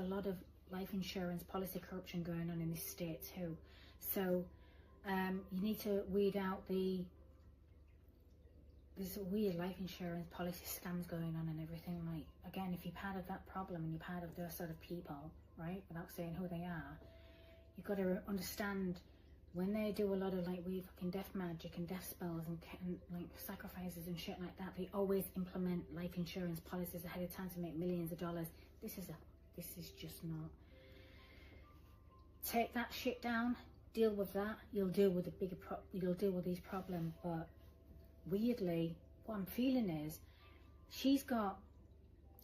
a lot of life insurance policy corruption going on in this state too. So you need to weed out there's weird life insurance policy scams going on and everything. Like, again, if you're part of that problem and you're part of those sort of people, right, without saying who they are, you've got to understand when they do a lot of like weird fucking death magic and death spells and like sacrifices and shit like that, they always implement life insurance policies ahead of time to make millions of dollars. This is just not. Take that shit down, deal with that, you'll deal with the bigger you'll deal with these problems. But weirdly, what I'm feeling is she's got,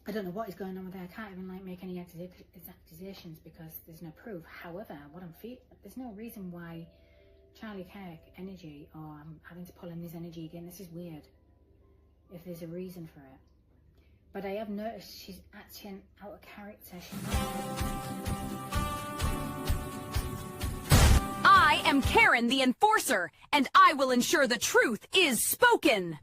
I don't know what is going on with her. I can't even like make any accusations because there's no proof. However, what I'm feeling, there's no reason why Charlie Kirk energy, or I'm having to pull in this energy again. This is weird. If there's a reason for it, but I have noticed she's acting out of character. I am Karen the Enforcer, and I will ensure the truth is spoken.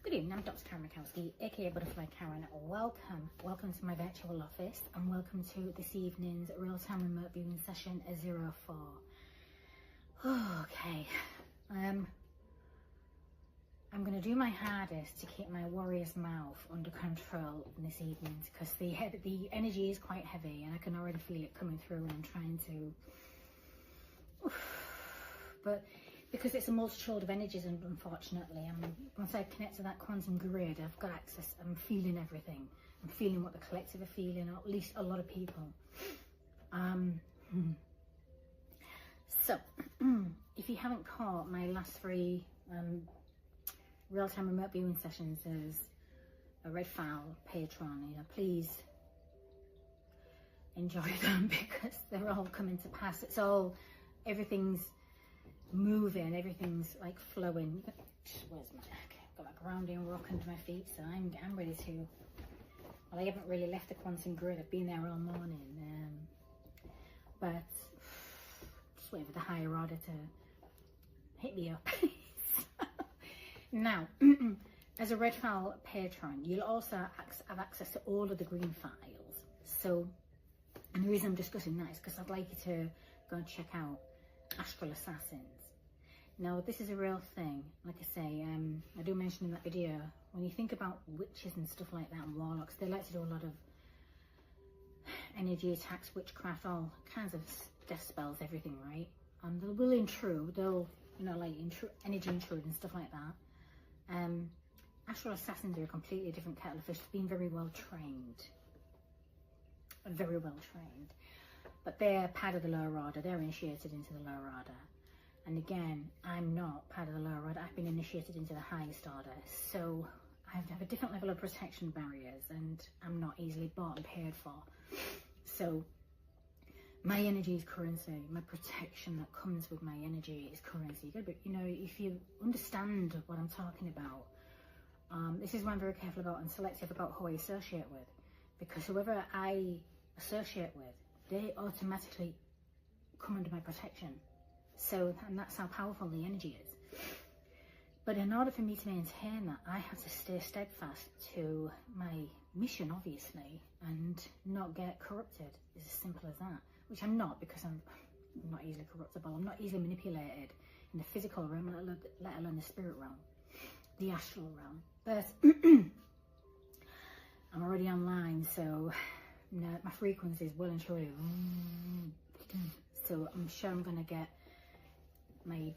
Good evening, I'm Dr. Karen Mikowski, aka Butterfly Karen. Welcome to my virtual office, and welcome to this evening's real-time remote viewing session 04. Okay, I'm going to do my hardest to keep my warrior's mouth under control in this evening, because the energy is quite heavy and I can already feel it coming through, and I'm trying to, but because it's a multitude of energies, and unfortunately, once I connect to that quantum grid, I've got access. I'm feeling everything. I'm feeling what the collective are feeling, or at least a lot of people. So, if you haven't caught my last 3 real-time remote viewing sessions as a red file Patron, please enjoy them, because they're all coming to pass. Everything's moving, everything's like flowing. Where's my, okay, I've got my grounding rock under my feet, so I'm ready to, well, I haven't really left the quantum grid. I've been there all morning, but just waiting for the higher order to hit me up. Now, as a red file patron, you'll also have access to all of the green files. So, and the reason I'm discussing that is because I'd like you to go and check out Astral Assassins. Now, this is a real thing. Like I say, I do mention in that video, when you think about witches and stuff like that, and warlocks, they like to do a lot of energy attacks, witchcraft, all kinds of death spells, everything, right? And they will intrude, they'll, like energy intrude and stuff like that. Astral Assassins are a completely different kettle of fish. They've been very well trained. Very well trained. But they're part of the lower order. They're initiated into the lower order. And again, I'm not part of the lower order. I've been initiated into the highest order. So I have a different level of protection barriers, and I'm not easily bought and paid for. So my energy is currency. My protection that comes with my energy is currency. If you understand what I'm talking about, this is why I'm very careful about and selective about who I associate with. Because whoever I associate with, they automatically come under my protection. So, and that's how powerful the energy is. But in order for me to maintain that, I have to stay steadfast to my mission, obviously, and not get corrupted. It's as simple as that. Which I'm not, because I'm not easily corruptible. I'm not easily manipulated in the physical realm, let alone the spirit realm, the astral realm. But I'm already online, so my frequency is well and truly. So I'm sure I'm going to get my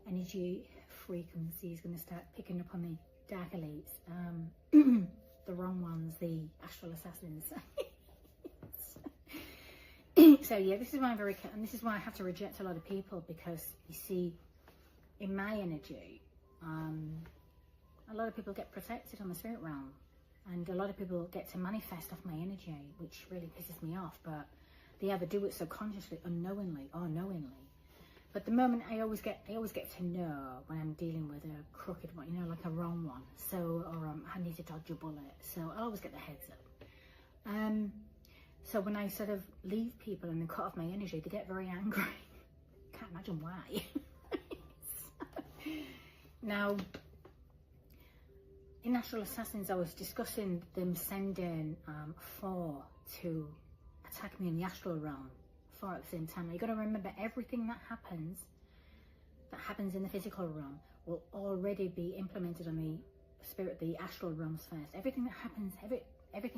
energy frequency is going to start picking up on the dark elites, the wrong ones, the astral assassins. So yeah, this is why I'm very, and this is why I have to reject a lot of people, because you see, in my energy, a lot of people get protected on the spirit realm, and a lot of people get to manifest off my energy, which really pisses me off. But they either do it subconsciously, unknowingly, or knowingly. But the moment I always get to know when I'm dealing with a crooked one, you know, like a wrong one. So, or I need to dodge a bullet. So I always get the heads up. So when I sort of leave people and then cut off my energy, they get very angry. Can't imagine why. Now, in Astral Assassins, I was discussing them sending 4 to attack me in the astral realm, 4 at the same time. Now, you've got to remember, everything that happens in the physical realm will already be implemented on the astral realms first. Everything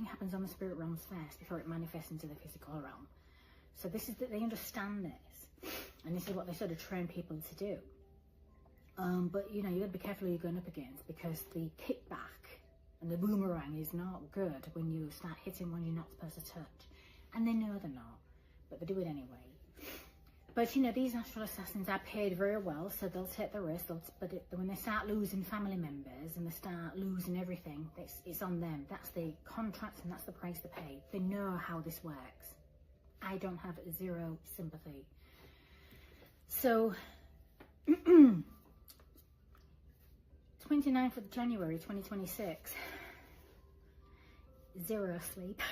happens on the spirit realms first before it manifests into the physical realm. So this is that they understand this, and this is what they sort of train people to do. But you know, you got to be careful who you're going up against, because the kickback and the boomerang is not good when you start hitting one you're not supposed to touch. And they know they're not, but they do it anyway. But you know, these astral assassins are paid very well, so they'll take the risk. But when they start losing family members and they start losing everything, it's on them. That's the contract and that's the price to pay. They know how this works. I don't have zero sympathy. So, 29th of January 2026, 0 sleep,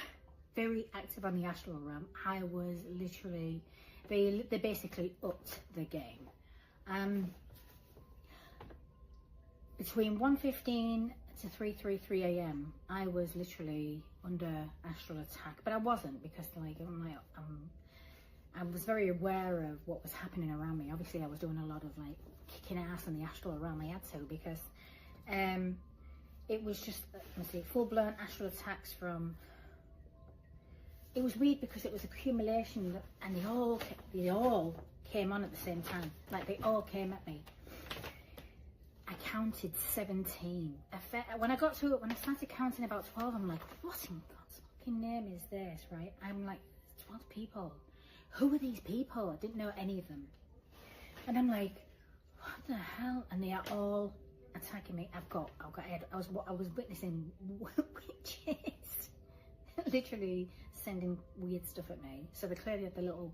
very active on the astral realm. I was literally, they basically upped the game. Between 1:15 to 3:33 a.m. I was literally under astral attack, but I wasn't, because like I was very aware of what was happening around me. Obviously I was doing a lot of like kicking ass in the astral realm. I had to, because it was just, let's see, full-blown astral attacks from, it was weird because it was accumulation, and they all came on at the same time. Like, they all came at me. I counted 17. When I started counting about 12, I'm like, what in God's fucking name is this, right? I'm like, 12 people. Who are these people? I didn't know any of them. And I'm like, what the hell? And they are all attacking me. I was witnessing witches literally sending weird stuff at me. So they clearly had the little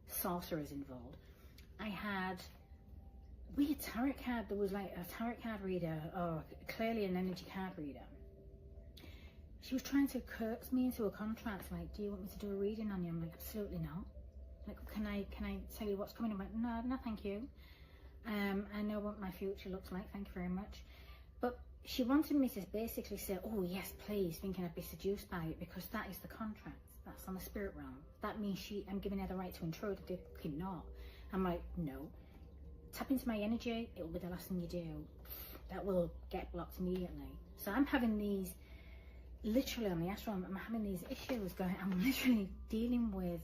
sorcerers involved. I had weird tarot card. There was like a tarot card reader, or clearly an energy card reader. She was trying to coax me into a contract, like, do you want me to do a reading on you? I'm like, absolutely not. Like, can I tell you what's coming? I'm like, no, thank you. I know what my future looks like, thank you very much. But she wanted me to basically say, oh yes, please, thinking I'd be seduced by it, because that is the contract. That's on the spirit realm. That means I'm giving her the right to intrude. I did fucking not. I'm like, no. Tap into my energy, it will be the last thing you do. That will get blocked immediately. So I'm having these, literally on the astral, I'm having these issues going. I'm literally dealing with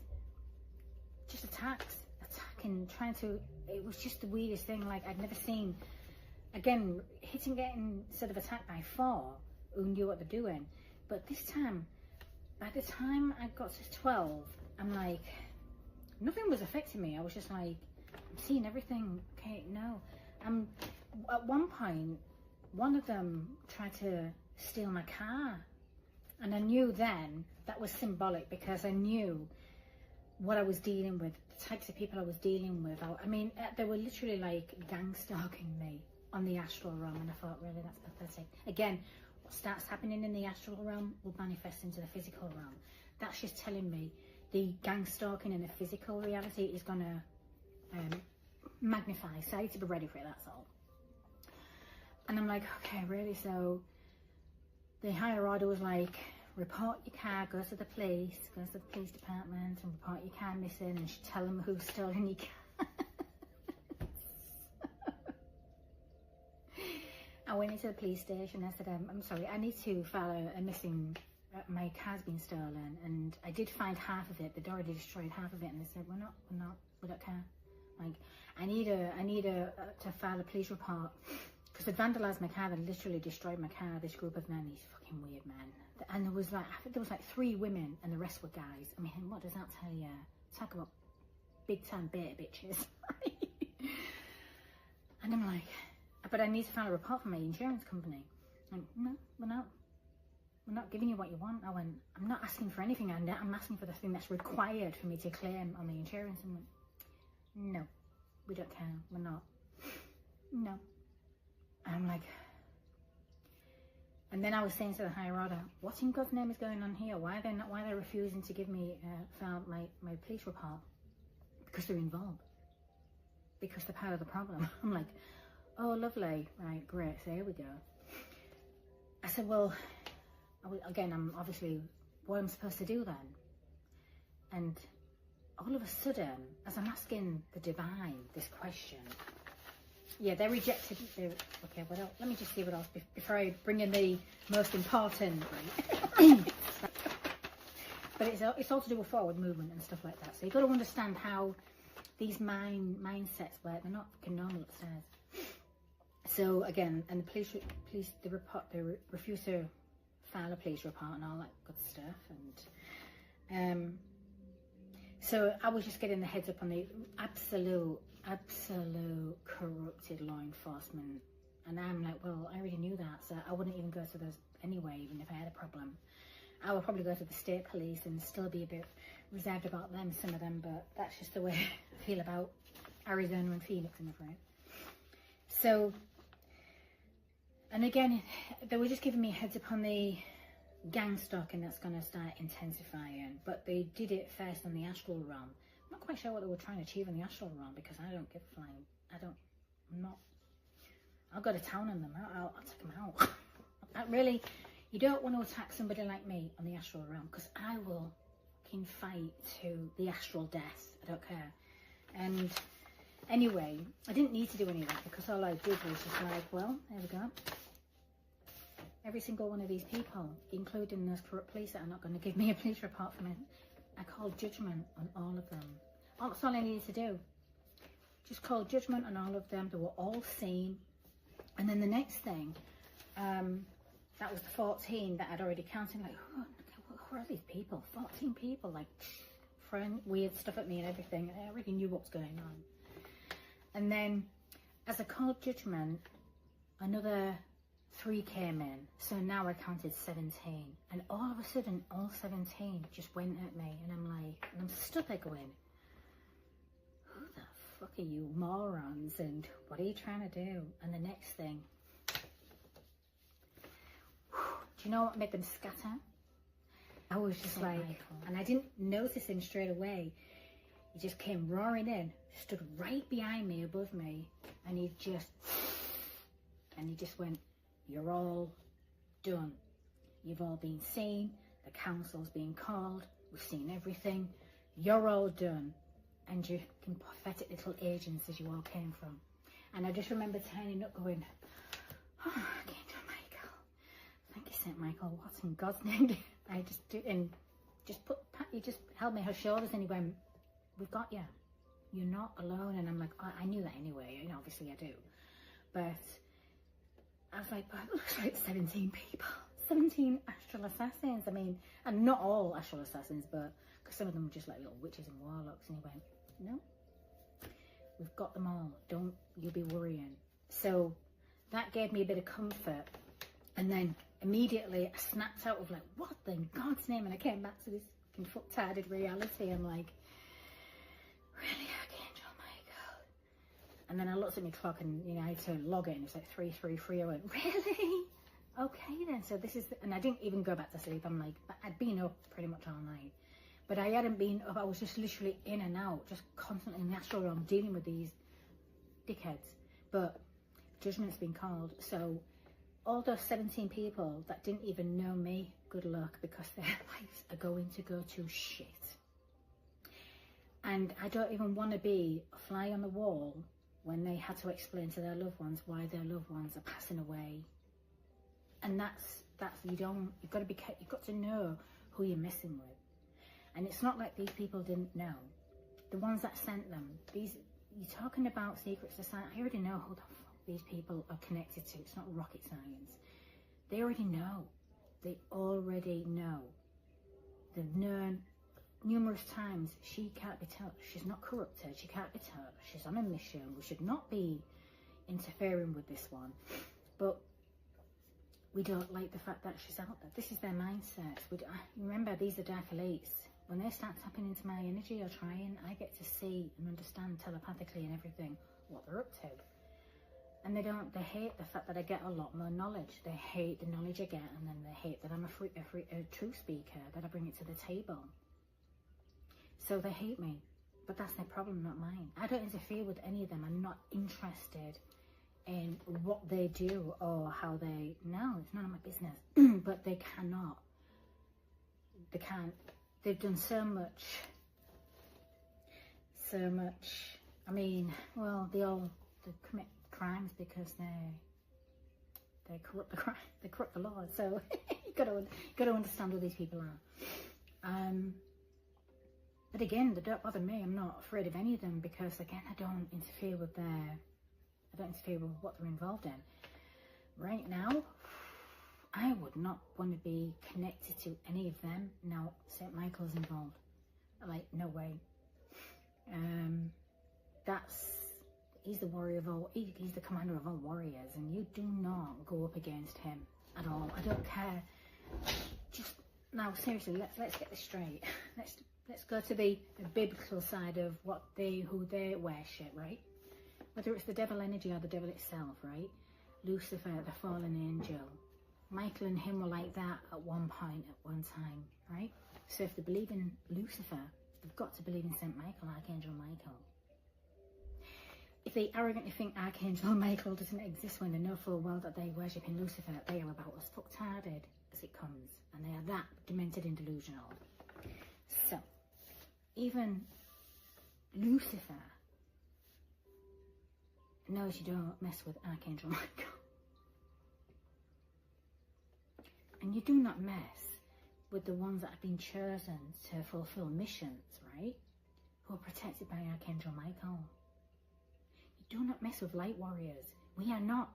just attacking, trying to, it was just the weirdest thing. Like, I'd never seen, again, getting sort of attacked by 4 who knew what they're doing. But this time, by the time I got to 12, I'm like, nothing was affecting me. I was just like, I'm seeing everything. Okay, no. At one point, one of them tried to steal my car. And I knew then that was symbolic, because I knew what I was dealing with, the types of people I was dealing with. I mean, they were literally like gang stalking me on the astral realm, and I thought, really, that's pathetic. Again, what starts happening in the astral realm will manifest into the physical realm. That's just telling me the gang stalking in the physical reality is going to magnify. So I need to be ready for it, that's all. And I'm like, okay, really? So the higher order was like, report your car, go to the police department and report your car missing, and tell them who's stolen your car. I went into the police station. I said, I'm sorry, I need to file a missing, my car's been stolen. And I did find half of it, they'd already destroyed half of it, and they said, we don't care. Like, I need to file a police report because they vandalised my car. They literally destroyed my car. This group of men, these fucking weird men. And there was like, I think there was like 3 women and the rest were guys. I mean, what does that tell you? Talk about big time beta bitches. And I'm like, but I need to file a report for my insurance company. Like, no, we're not giving you what you want. I went, I'm not asking for anything. I'm asking for the thing that's required for me to claim on the insurance. And went, no, we don't care. We're not. No. And I'm like, and then I was saying to the higher order, what in God's name is going on here? Why are they refusing to give me file my police report? Because they're involved. Because they're part of the problem. I'm like, oh, lovely. Right, great. So here we go. I said, well, again, I'm obviously what I'm supposed to do then. And all of a sudden, as I'm asking the divine this question, yeah, they rejected. Okay, what else? Let me just see what else before I bring in the most important. But it's all to do with forward movement and stuff like that. So you've got to understand how these mindsets work. They're not fucking normal upstairs. So again, and the police they refuse to file a police report and all that good stuff. And so I was just getting the heads up on the absolute corrupted law enforcement, and I'm like, well, I already knew that, so I wouldn't even go to those anyway, even if I had a problem. I would probably go to the state police and still be a bit reserved about them, some of them, but that's just the way I feel about Arizona and Phoenix, I'm afraid. So, and again, they were just giving me a heads up on the gang stalking that's going to start intensifying, but they did it first on the astral realm. I'm not quite sure what they were trying to achieve in the astral realm, because I don't give a flying. I'll go to town on them. I'll take them out. Really, you don't want to attack somebody like me on the astral realm, because I will fucking fight to the astral death. I don't care. And anyway, I didn't need to do any of that, because all I did was just like, well, there we go. Every single one of these people, including those corrupt police that are not going to give me a police report for me, I called judgment on all of them. That's all I needed to do. Just called judgment on all of them. They were all seen. And then the next thing, that was the 14 that I'd already counted. Like, who are these people? 14 people, like, throwing weird stuff at me and everything. I already knew what was going on. And then, as I called judgment, another 3 came in. So now I counted 17. And all of a sudden, all 17 just went at me. And I'm like, and I'm stood there going, who the fuck are you morons? And what are you trying to do? And the next thing, do you know what made them scatter? I was just like, and I didn't notice him straight away. He just came roaring in, stood right behind me, above me, and he just went, you're all done. You've all been seen. The council's been called. We've seen everything. You're all done. And you can pathetic little agents as you all came from. And I just remember turning up going, oh, Archangel Michael. Thank you, St. Michael. What in God's name? I just do, and he just held me her shoulders and he went, we've got you. You're not alone. And I'm like, I knew that anyway. You know, obviously I do. But I was like, but it looks like 17 people. 17 astral assassins. I mean, and not all astral assassins, but because some of them were just like little witches and warlocks. And he went, no, we've got them all. Don't you be worrying. So that gave me a bit of comfort. And then immediately I snapped out of like, what in God's name? And I came back to this fucking fuck-tarded reality. I'm like, really, Archangel Michael? And then I looked at my clock and, you know, I had to log it and it's like 3:33. I went, really? Okay then. So this is, and I didn't even go back to sleep. I'm like, I'd been up pretty much all night. But I hadn't been up. I was just literally in and out, just constantly in the astral realm dealing with these dickheads. But judgment's been called. So all those 17 people that didn't even know me, good luck, because their lives are going to go to shit. And I don't even want to be a fly on the wall when they had to explain to their loved ones why their loved ones are passing away. And that's you've got to know who you're messing with. And it's not like these people didn't know. The ones that sent them, you're talking about secret society. I already know who the fuck these people are connected to. It's not rocket science. They already know. They already know. They've known numerous times she can't be touched. She's not corrupted. She can't be touched. She's on a mission. We should not be interfering with this one. But we don't like the fact that she's out there. This is their mindset. Remember, these are dark elites. When they start tapping into my energy or trying, I get to see and understand telepathically and everything what they're up to. And they hate the fact that I get a lot more knowledge. They hate the knowledge I get, and then they hate that I'm a truth speaker, that I bring it to the table. So they hate me, but that's their problem, not mine. I don't interfere with any of them. I'm not interested in what they do or how they, no, it's none of my business. But they can't. They've done so much. I mean, well, they commit crimes because they corrupt the crime, they corrupt the law. So you gotta understand who these people are. But again, they don't bother me. I'm not afraid of any of them because, again, I don't interfere with what they're involved in. Right now, I would not want to be connected to any of them. Now, St. Michael's involved. Like, no way. He's the warrior of all, he's the commander of all warriors, and you do not go up against him at all. I don't care. Just, now, seriously, let's get this straight. Let's go to the biblical side of who they worship, right? Whether it's the devil energy or the devil itself, right? Lucifer, the fallen angel. Michael and him were like that at one point, at one time, right? So if they believe in Lucifer, they've got to believe in St. Michael, Archangel Michael. If they arrogantly think Archangel Michael doesn't exist when they know full well that they worship in Lucifer, they are about as fucked-hearted as it comes. And they are that demented and delusional. So, even Lucifer knows you don't mess with Archangel Michael. And you do not mess with the ones that have been chosen to fulfill missions, right? Who are protected by Archangel Michael. You do not mess with light warriors. We are not,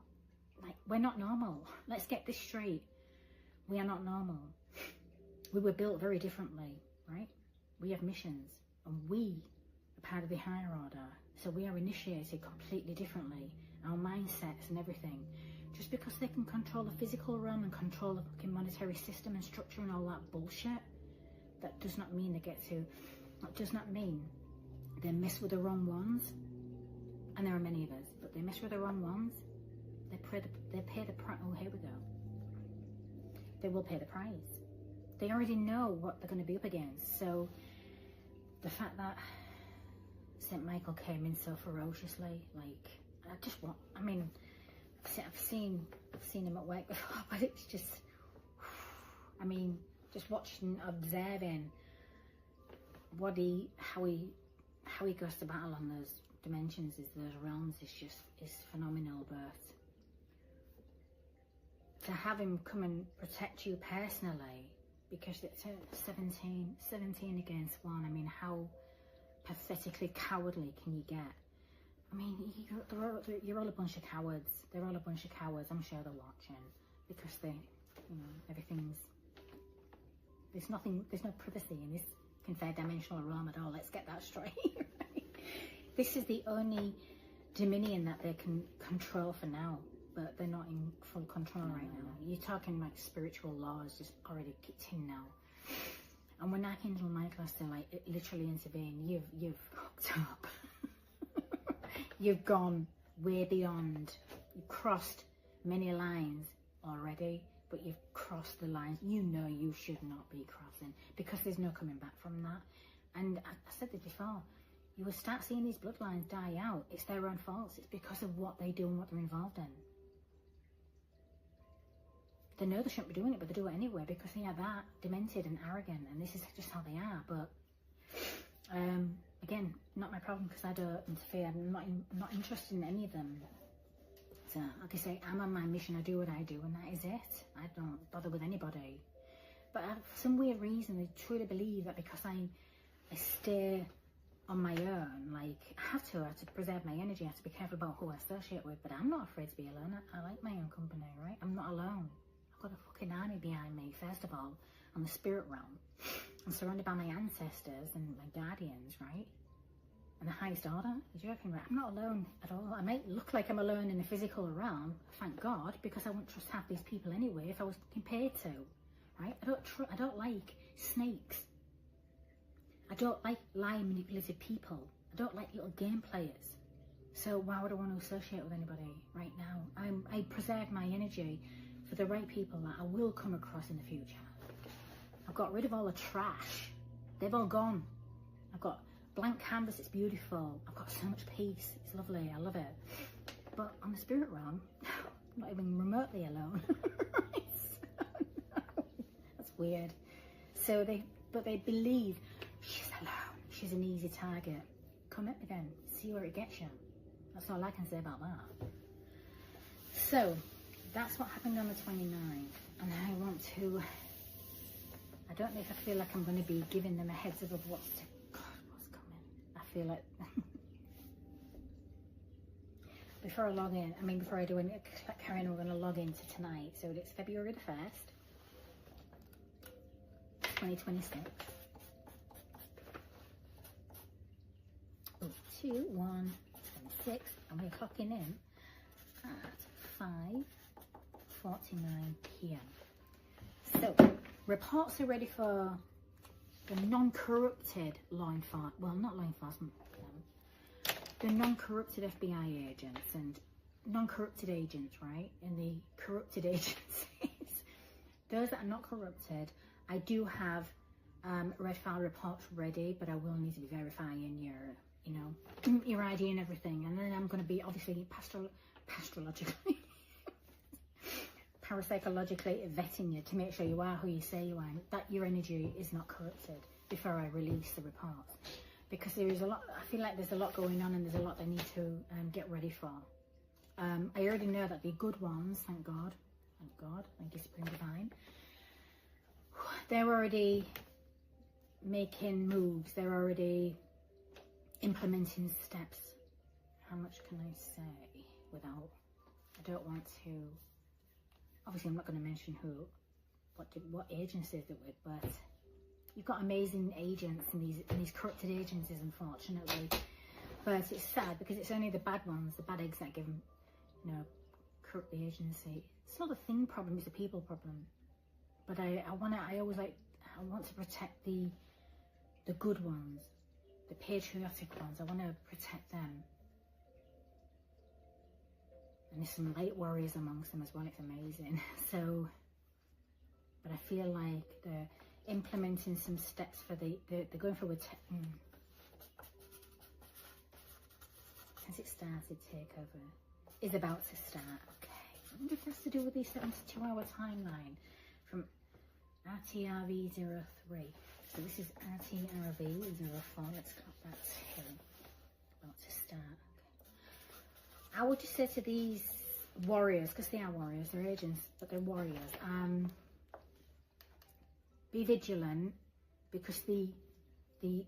we're not normal. Let's get this straight. We are not normal. We were built very differently, right? We have missions, and we are part of the higher order. So we are initiated completely differently. Our mindsets and everything. Just because they can control the physical realm and control the fucking monetary system and structure and all that bullshit, that does not mean that does not mean they mess with the wrong ones. And there are many of us, but they mess with the wrong ones. They pay the price. Oh, here we go. They will pay the price. They already know what they're going to be up against. So the fact that St. Michael came in so ferociously, I've seen him at work before, but it's just, just watching, observing how he goes to battle on those dimensions, those realms, is phenomenal. But to have him come and protect you personally, because it's 17 against 1, how pathetically cowardly can you get? You're all a bunch of cowards. They're all a bunch of cowards. I'm sure they're watching because there's no privacy in this confined dimensional realm at all. Let's get that straight. Right? This is the only dominion that they can control for now, but they're not in full control right now. You're talking like spiritual laws just already kicked in now. And when Archangel Michael has to literally intervene, you've hooked up. You've gone way beyond. You've crossed many lines already, but you've crossed the lines you know you should not be crossing, because there's no coming back from that. And I said this before, you will start seeing these bloodlines die out. It's their own faults. It's because of what they do and what they're involved in. They know they shouldn't be doing it, but they do it anyway because they are that demented and arrogant, and this is just how they are. But again, not my problem because I don't interfere. I'm not interested in any of them. So, like I say, I'm on my mission. I do what I do, and that is it. I don't bother with anybody. But for some weird reason, they truly believe that because I stay on my own. Like, I have to preserve my energy. I have to be careful about who I associate with, but I'm not afraid to be alone. I like my own company, right? I'm not alone. I've got a fucking army behind me, first of all, on the spirit realm. I'm surrounded by my ancestors and my guardians, right? And the highest order. You're joking, right? I'm not alone at all. I might look like I'm alone in the physical realm, thank God, because I wouldn't trust half these people anyway if I was fucking paid to, right? I don't like snakes. I don't like lying, manipulative people. I don't like little game players. So why would I want to associate with anybody right now? I preserve my energy for the right people that I will come across in the future. I've got rid of all the trash. They've all gone. I've got blank canvas. It's beautiful. I've got so much peace. It's lovely. I love it. But on the spirit realm, I'm not even remotely alone. That's weird. So they believe she's alone. She's an easy target. Come at me then. See where it gets you. That's all I can say about that. So that's what happened on the 29th. And I want to, I don't know if I feel like I'm going to be giving them a heads up of what's coming. I feel like, before I log in, before I do any carrying, we're going to log into tonight. So it's February the 1st, 2026. 2/1/26, and we're clocking in at 5:49 p.m. So reports are ready for the non-corrupted law enforcement, well, not law enforcement, the non-corrupted FBI agents and non-corrupted agents, right? And the corrupted agencies, those that are not corrupted, I do have red file reports ready, but I will need to be verifying your ID and everything. And then I'm going to be obviously parapsychologically vetting you to make sure you are who you say you are, and that your energy is not corrupted before I release the report. Because there is a lot, I feel like there's a lot going on, and there's a lot I need to get ready for. I already know that the good ones, thank God, thank you Supreme Divine, they're already making moves, they're already implementing steps. How much can I say without, I don't want to, obviously I'm not going to mention what agencies they're with, but you've got amazing agents in these corrupted agencies, unfortunately. But it's sad because it's only the bad ones, the bad eggs that give them, corrupt the agency. It's not a thing problem, it's a people problem. But I want to protect the good ones, the patriotic ones. I want to protect them. And there's some light warriors amongst them as well. It's amazing. So, but I feel like they're implementing some steps for they're going forward. Has it started? Takeover is about to start. Okay. I wonder if that's to do with the 72-hour timeline from RTRV04. So this is RTRV04. Let's clock that too. About to start. I would just say to these warriors, because they are warriors, they're agents, but they're warriors. Be vigilant, because the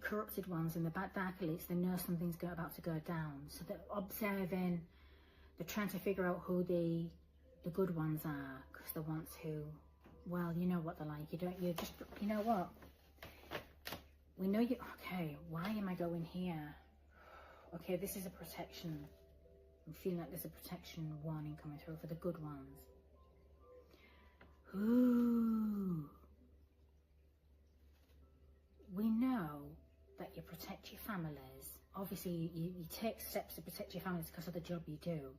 corrupted ones and the bad dark elites, they know something's about to go down. So they're observing, they're trying to figure out who the good ones are, because they want to, well, you know what they're like. You know what? We know you, okay, why am I going here? Okay, this is a protection. I'm feeling like there's a protection warning coming through for the good ones. Ooh. We know that you protect your families. Obviously, you take steps to protect your families because of the job you do.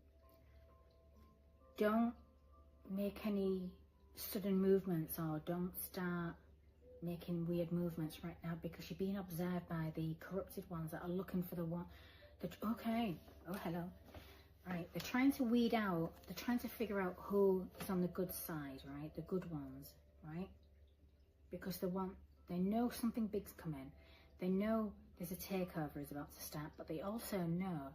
Don't make any sudden movements, or don't start making weird movements right now, because you're being observed by the corrupted ones that are looking for the one that, okay, oh hello, right, they're trying to weed out, they're trying to figure out who is on the good side, right, the good ones, right, because they know something big's coming, they know there's a takeover is about to start, but they also know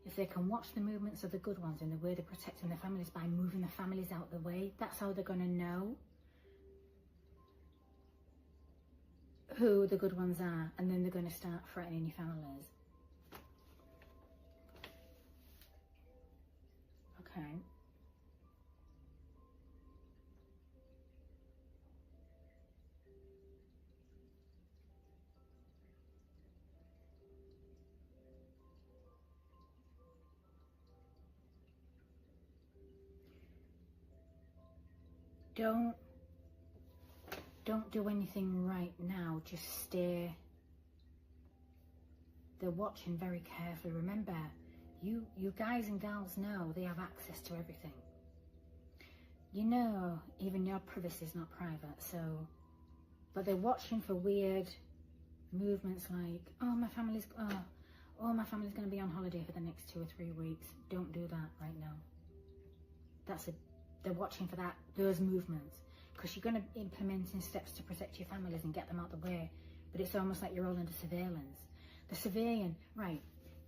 if they can watch the movements of the good ones and the way they're protecting their families by moving the families out the way, that's how they're going to know. who the good ones are, and then they're going to start threatening your families. Okay. Don't do anything right now. Just stay. They're watching very carefully. Remember, you guys and gals know they have access to everything. You know, even your privacy is not private. So, but they're watching for weird movements like, oh, my family's going to be on holiday for the next 2 or 3 weeks. Don't do that right now. They're watching for those movements, because you're going to be implementing steps to protect your families and get them out of the way. But it's almost like you're all under surveillance. The surveilling, right?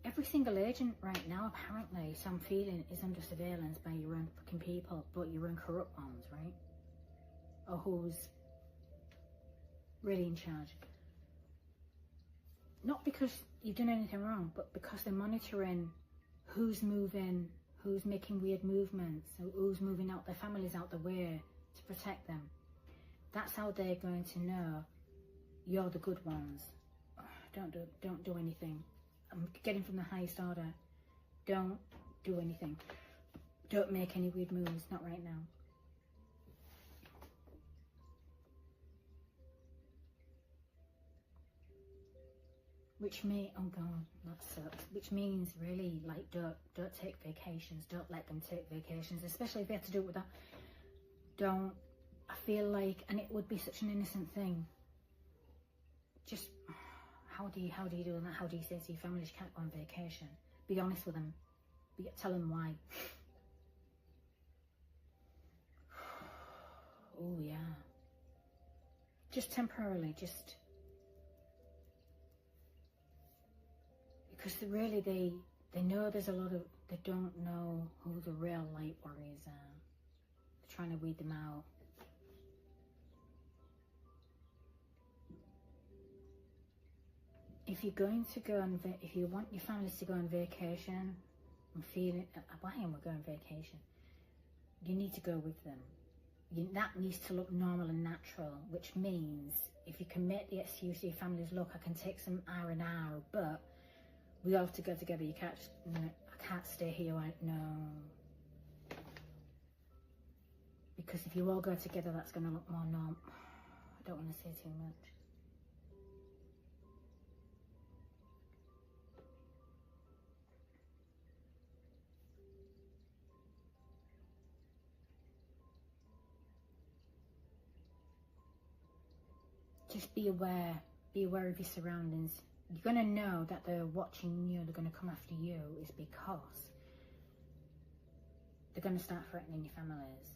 Every single agent right now, apparently, so I'm feeling, is under surveillance by your own fucking people, but your own corrupt ones, right? Or who's really in charge. Not because you've done anything wrong, but because they're monitoring who's moving, who's making weird movements, who's moving out their families out the way to protect them. That's how they're going to know you're the good ones. Don't do anything. I'm getting from the highest order. Don't do anything. Don't make any weird moves. Not right now. Which may, oh god, that sucks. Which means really, like, don't take vacations. Don't let them take vacations, especially if they have to do it with that. Don't. I feel like, and it would be such an innocent thing. Just, how do you do that? How do you say to your family you can't go on vacation? Be honest with them. Tell them why. Oh yeah. Just temporarily, just. Because really they know there's a lot of, they don't know who the real light warriors are. They're trying to weed them out. If you're going to go on, if you want your families to go on vacation, I'm feeling, why am I going on vacation? You need to go with them. That needs to look normal and natural, which means if you can make the excuse to your families, look, I can take some R&R, but we all have to go together. You can't just, no, I can't stay here right now. Because if you all go together, that's going to look more normal. I don't want to say too much. Just be aware of your surroundings. You're going to know that they're watching you, they're going to come after you, is because they're going to start threatening your families.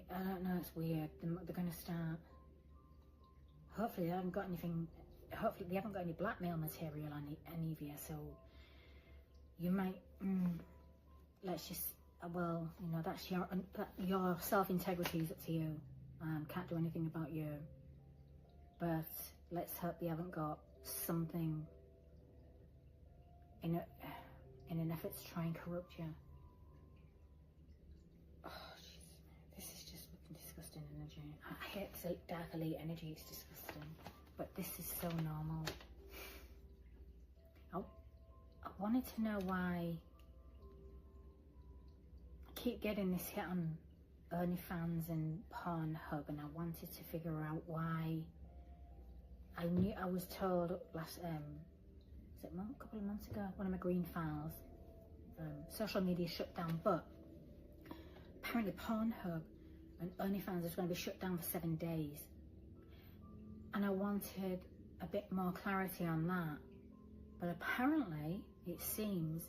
I don't know, it's weird. They're going to start, hopefully they haven't got anything, hopefully they haven't got any blackmail material on any of you, so you might, let's just, well, you know, that's your self-integrity is up to you. Can't do anything about you, but let's hope they haven't got something in an effort to try and corrupt you. Oh, jeez, this is just fucking disgusting energy. I hate dark elite energy, it's disgusting, but this is so normal. I wanted to know why I keep getting this hit on OnlyFans and Pornhub, and I wanted to figure out why. I was told last, was it a couple of months ago, one of my green files, social media shut down, but apparently Pornhub and OnlyFans is going to be shut down for 7 days. And I wanted a bit more clarity on that. But apparently, it seems,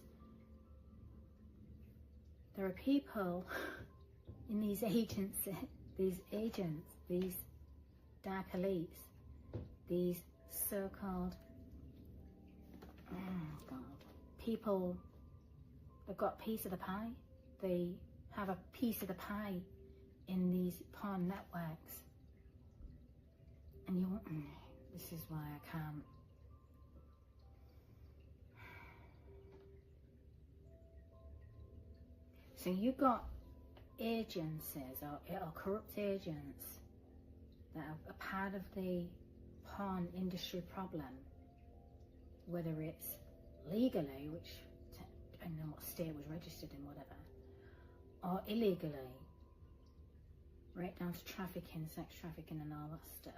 there are people in these agencies, these dark elites, these so-called, oh God, people, they've got a piece of the pie. They have a piece of the pie in these porn networks. And you, this is why I can't. So you got agencies or corrupt agents that are a part of the porn industry problem, whether it's legally, which depending on what state was registered in, whatever, or illegally, right down to trafficking, sex trafficking and all that stuff.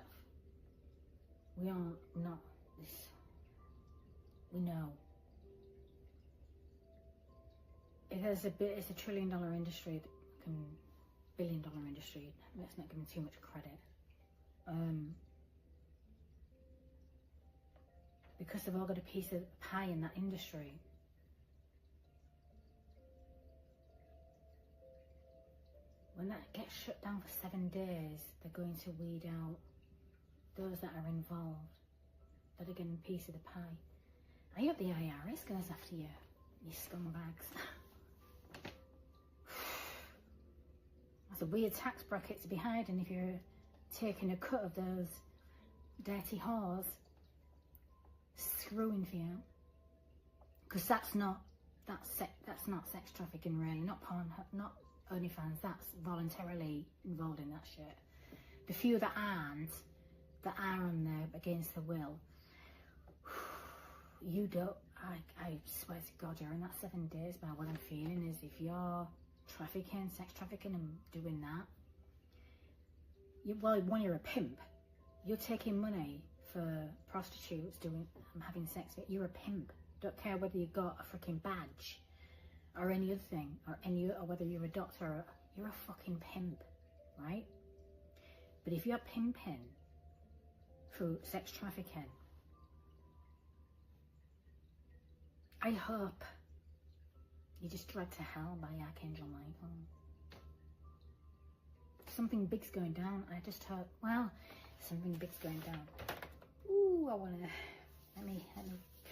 We are not this, we know. It's a $1 trillion industry, $1 billion industry. Let's not give them too much credit. Because they've all got a piece of pie in that industry. When that gets shut down for 7 days, they're going to weed out those that are involved, that are getting a piece of the pie. I hope the IRS goes after you, you scumbags. That's a weird tax bracket to be hiding if you're taking a cut of those dirty whores screwing for you. Because that's not sex trafficking, really. Not porn, not OnlyFans. That's voluntarily involved in that shit. The few that aren't, that are on there against the will, you don't. I swear to God, during that 7 days, by what I'm feeling is, if you're trafficking, sex trafficking, and doing that, well, when you're a pimp, you're taking money for prostitutes having sex with. You're a pimp. Don't care whether you've got a freaking badge or any other thing, or whether you're a doctor. You're a fucking pimp, right? But if you're pimping through sex trafficking, I hope you're just dragged to hell by Archangel Michael. Something big's going down. I just heard, well, something big's going down. Ooh, I want to, let me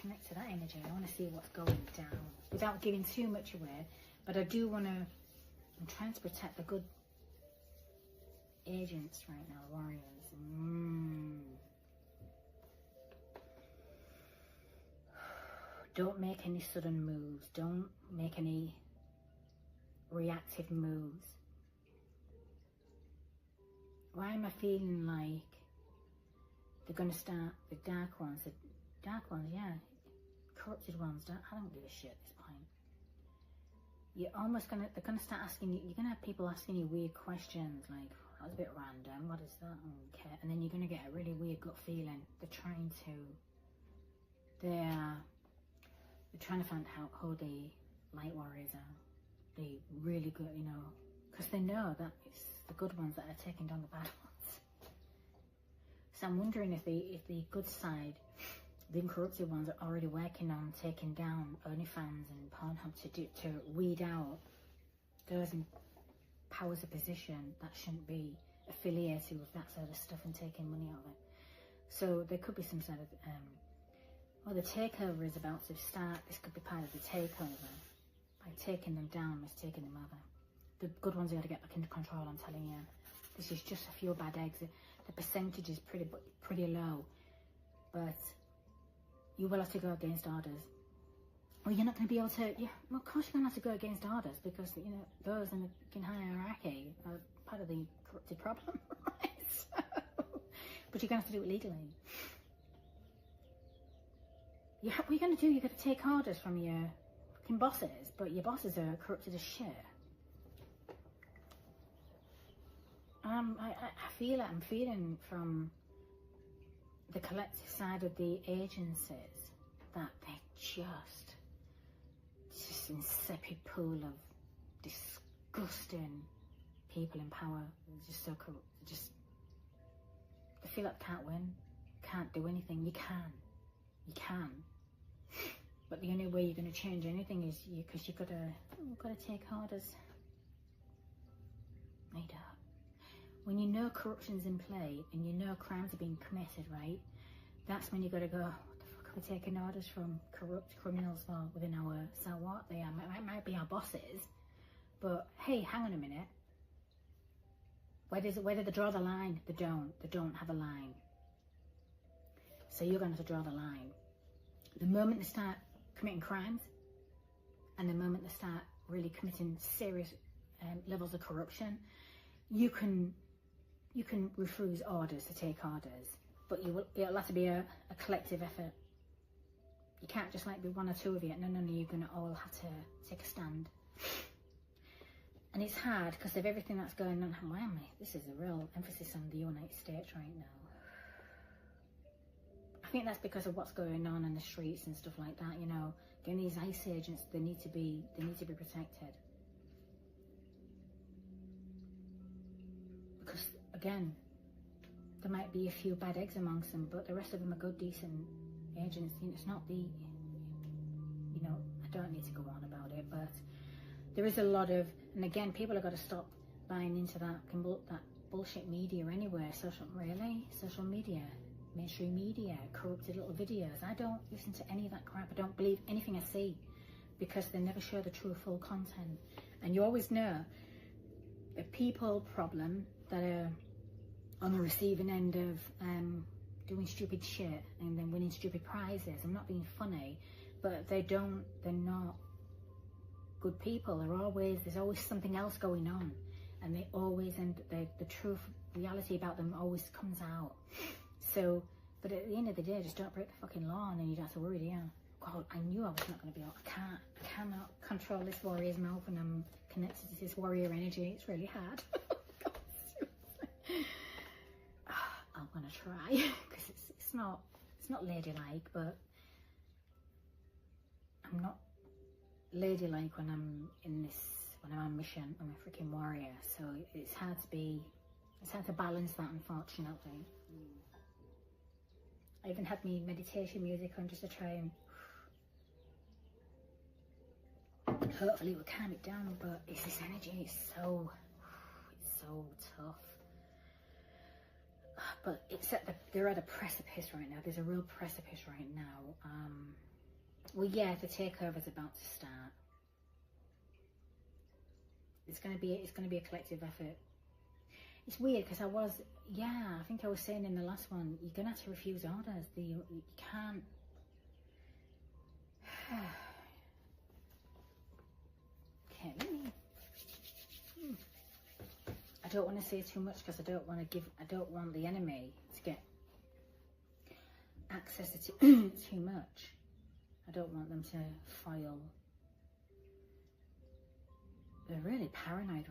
connect to that energy. I want to see what's going down without giving too much away. But I do want to, I'm trying to protect the good agents right now, warriors. Don't make any sudden moves. Don't make any reactive moves. Why am I feeling like they're going to start, the dark ones, yeah, corrupted ones, I don't give a shit at this point. You're almost going to, they're going to start asking you, you're going to have people asking you weird questions, like, that was a bit random, what is that, okay, and then you're going to get a really weird gut feeling. They're trying to find out who the light warriors are, the really good, you know, because they know that it's the good ones that are taking down the bad ones. So I'm wondering if the good side, the incorrupted ones, are already working on taking down OnlyFans and Pornhub to weed out those in powers of position that shouldn't be affiliated with that sort of stuff and taking money out of it. So there could be some sort of well, the takeover is about to start. This could be part of the takeover. By taking them down, is taking them over. The good ones are going to get back into control, I'm telling you. This is just a few bad eggs. The percentage is pretty low. But you will have to go against orders. Well, you're not going to be able to, yeah, well, of course you're going to have to go against orders, because, you know, those in the hierarchy are part of the corrupted problem, right? So, but you're going to have to do it legally. Yeah, what are you going to do? You're going to take orders from your fucking bosses, but your bosses are corrupted as shit. I feel it. I'm feeling from the collective side of the agencies that they're just insipid pool of disgusting people in power. They're just so corrupt. They feel like they can't win, can't do anything. You can, but the only way you're going to change anything is because you've got to take orders. No, you don't. When you know corruption's in play and you know crimes are being committed, right? That's when you got to go, what the fuck are we taking orders from corrupt criminals for within our, so what? They are, might be our bosses, but hey, hang on a minute. Where do they draw the line? They don't have a line. So you're going to have to draw the line. The moment they start committing crimes, and the moment they start really committing serious levels of corruption, you can refuse orders to take orders, but it'll have to be a collective effort. You can't just like be one or two of you. No, you're going to all have to take a stand. And it's hard because of everything that's going on. This is a real emphasis on the United States right now. I think that's because of what's going on in the streets and stuff like that, you know. Again, these ICE agents, they need to be protected. Because again, there might be a few bad eggs amongst them, but the rest of them are good, decent agents. You know, it's not the, you know, I don't need to go on about it, but there is a lot of, and again, people have got to stop buying into that bullshit media anywhere. Social media, mainstream media, corrupted little videos. I don't listen to any of that crap. I don't believe anything I see, because they never show the true full content. And you always know a people problem that are on the receiving end of doing stupid shit and then winning stupid prizes. I'm not being funny, but they're not good people. There's always something else going on, and they always the truth, reality about them always comes out. So, but at the end of the day, just don't break the fucking law, and then you don't have to worry, yeah. God, I knew I was not going to be able, I cannot control this warrior's mouth when I'm connected to this warrior energy. It's really hard. I'm going to try, because it's not ladylike, but I'm not ladylike when I'm on mission. I'm a freaking warrior, so it's hard to balance that, unfortunately. I even had me meditation music on just to try and hopefully it will calm it down, but it's this energy, it's so tough. But they're at a precipice right now. There's a real precipice right now. Well, yeah, the takeover's about to start. It's gonna be a collective effort. It's weird because I think I was saying in the last one, you're gonna have to refuse orders. You can't. Okay, let me. I don't want to say too much because I don't want the enemy to get access to too much. I don't want them to file. They're really paranoid.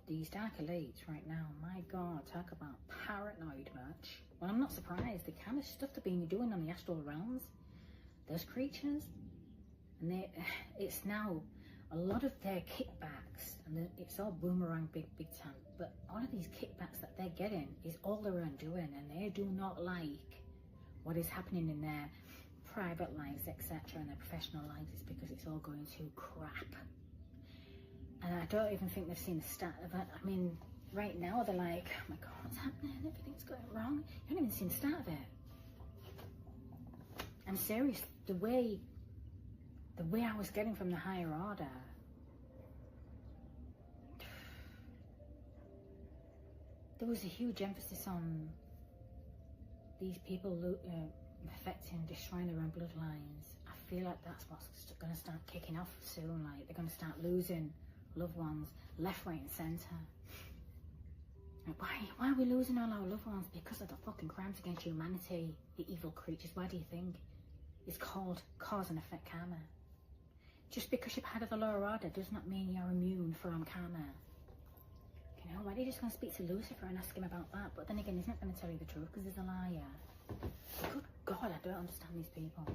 These dark elites right now, my God, talk about paranoid much. Well, I'm not surprised. The kind of stuff they've been doing on the astral realms, those creatures, and it's now a lot of their kickbacks, and it's all boomerang big time, but all of these kickbacks that they're getting is all their own doing, and they do not like what is happening in their private lives, etc., and their professional lives. It's because it's all going to crap. And I don't even think they've seen the start of it. I mean, right now they're like, oh my God, what's happening? Everything's going wrong. You haven't even seen the start of it. I'm serious. The way I was getting from the higher order, there was a huge emphasis on these people affecting, destroying their own bloodlines. I feel like that's what's going to start kicking off soon. Like, they're going to start losing loved ones left, right and centre. Like, why are we losing all our loved ones? Because of the fucking crimes against humanity, the evil creatures. Why do you think? It's called cause and effect karma. Just because you're part of the lower order does not mean you're immune from karma. You know, why are you just going to speak to Lucifer and ask him about that? But then again, he's not going to tell you the truth because he's a liar. Good God, I don't understand these people.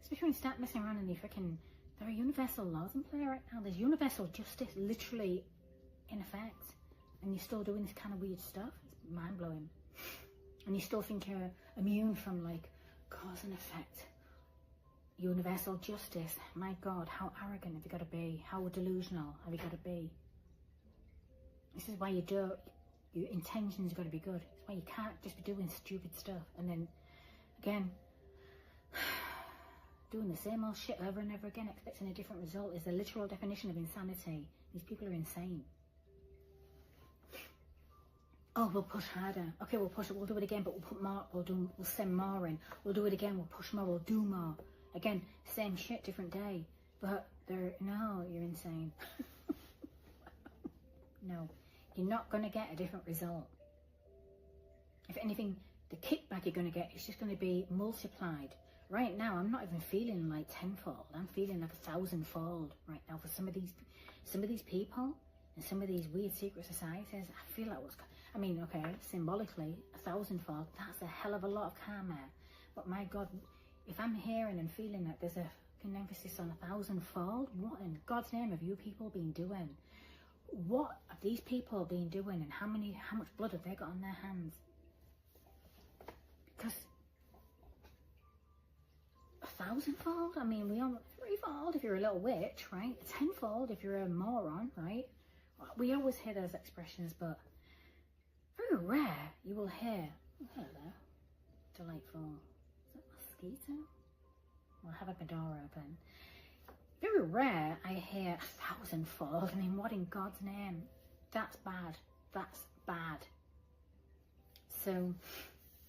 Especially when you start messing around in the freaking... There are universal laws in play right now. There's universal justice literally in effect. And you're still doing this kind of weird stuff. It's mind-blowing. And you still think you're immune from, like, cause and effect. Universal justice. My God, how arrogant have you got to be? How delusional have you got to be? This is why your intentions got to be good. It's why you can't just be doing stupid stuff. And then, again... doing the same old shit over and over again, expecting a different result, is the literal definition of insanity. These people are insane. Oh, we'll push harder. Okay, we'll do it again, but we'll put more, we'll send more in. We'll do it again, we'll push more, we'll do more. Again, same shit, different day. But no, you're insane. No, you're not going to get a different result. If anything, the kickback you're going to get is just going to be multiplied. Right now, I'm not even feeling like tenfold. I'm feeling like 1,000-fold right now for some of these people and some of these weird secret societies. I feel like I mean, okay, symbolically, 1,000-fold, that's a hell of a lot of karma. But my God, if I'm hearing and feeling that there's a fucking emphasis on 1,000-fold, what in God's name have you people been doing? What have these people been doing, and how much blood have they got on their hands? Because 1,000-fold, I mean, we are 3-fold if you're a little witch, right? 10-fold if you're a moron, right? We always hear those expressions, but very rare you will hear, oh, hello, delightful, is that a mosquito? I'll have a door open. Very rare I hear 1,000-fold. I mean, what in God's name? That's bad. That's bad. So,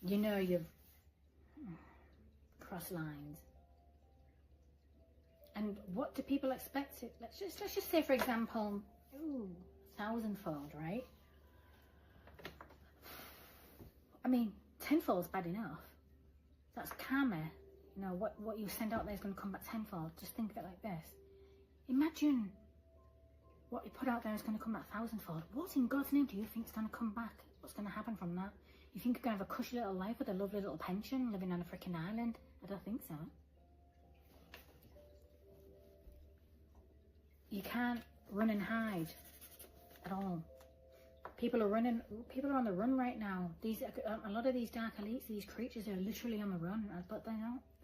you know you've crossed lines. And what do people expect? Let's just say, for example, 1,000-fold, right? I mean, 10-fold's bad enough. That's karma. You know, what you send out there is going to come back 10-fold. Just think of it like this. Imagine what you put out there is going to come back 1,000-fold. What in God's name do you think is going to come back? What's going to happen from that? You think you're going to have a cushy little life with a lovely little pension, living on a freaking island? I don't think so. You can't run and hide at all. People are on the run right now. A lot of these dark elites, these creatures are literally on the run, but they're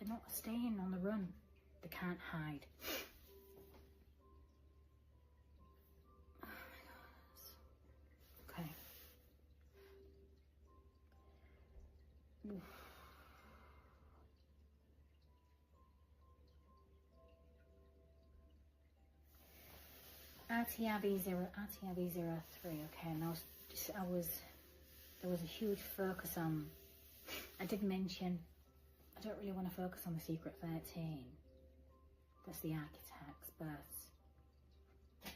not staying on the run. They can't hide. Oh my God. Okay. Oof. RTRV03, okay, and there was a huge focus on, I did mention, I don't really want to focus on the secret 13, that's the architects, but is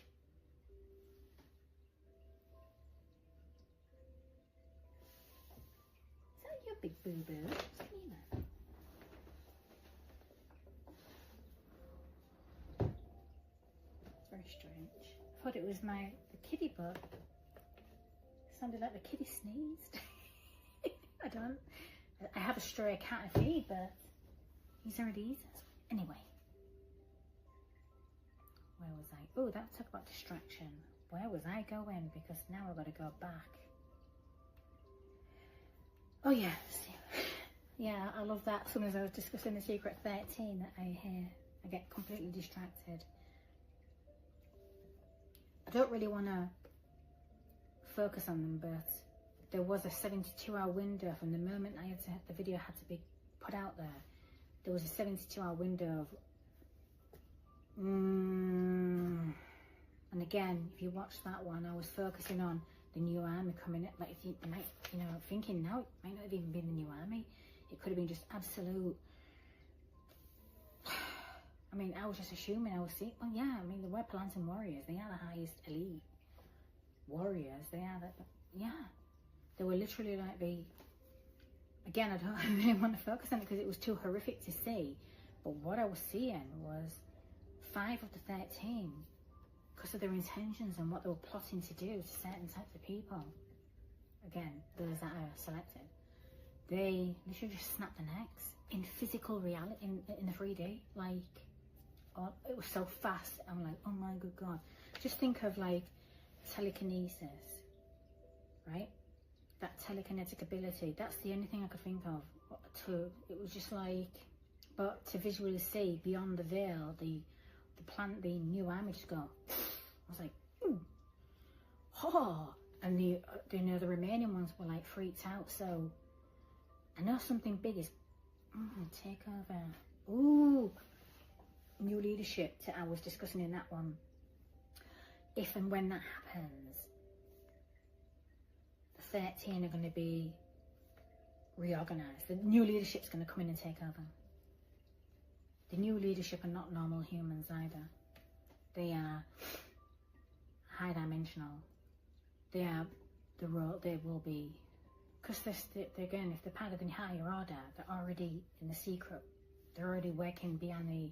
that your big boo-boo? What's in there? Very strange. I thought it was the kitty, but it sounded like the kitty sneezed. I have a stray cat I feed, but he's already eaten. Anyway, where was I? Oh, that talk about distraction. Where was I going? Because now I've got to go back. Oh yeah, yeah, I love that. As soon as I was discussing the secret 13, that I get completely distracted. I don't really want to focus on them, but there was a 72-hour window from the moment the video had to be put out there. There was a 72-hour window of, and again, if you watch that one, I was focusing on the new army coming in. Like, you know, thinking now it might not have even been the new army. It could have been just absolute. I mean, I was just assuming, I was seeing, well, yeah, I mean, they were Plantain warriors. They are the highest elite warriors. They are yeah. They were literally like again, I don't really want to focus on it because it was too horrific to see. But what I was seeing was 5 of the 13, because of their intentions and what they were plotting to do to certain types of people. Again, those that are selected. They literally just snapped their necks in physical reality, in the 3D, like. Oh, it was so fast. I'm like, oh my good God. Just think of like telekinesis, right? That telekinetic ability. That's the only thing I could think of. It was just like, but to visually see beyond the veil, the new army just go. I was like, ooh, oh, and the remaining ones were like freaked out. So I know something big is takeover. Ooh. New leadership I was discussing in that one. If and when that happens, the 13 are going to be reorganized. The new leadership's going to come in and take over. The new leadership are not normal humans either. They are high dimensional. They are the role. They will be, because again, if they're part of the higher order, they're already in the secret. They're already working beyond the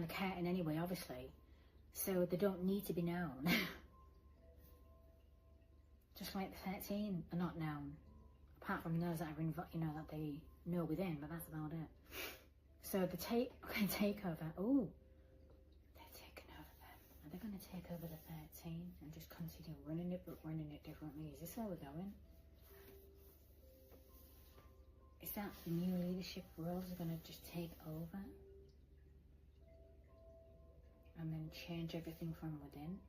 curtain anyway, obviously. So they don't need to be known. Just like the 13 are not known, apart from those that are that they know within, but that's about it. So the takeover. Oh, they're taking over them. Are they going to take over the 13 and just continue running it, but running it differently? Is this how we're going? Is that the new leadership roles are going to just take over and then change everything from within?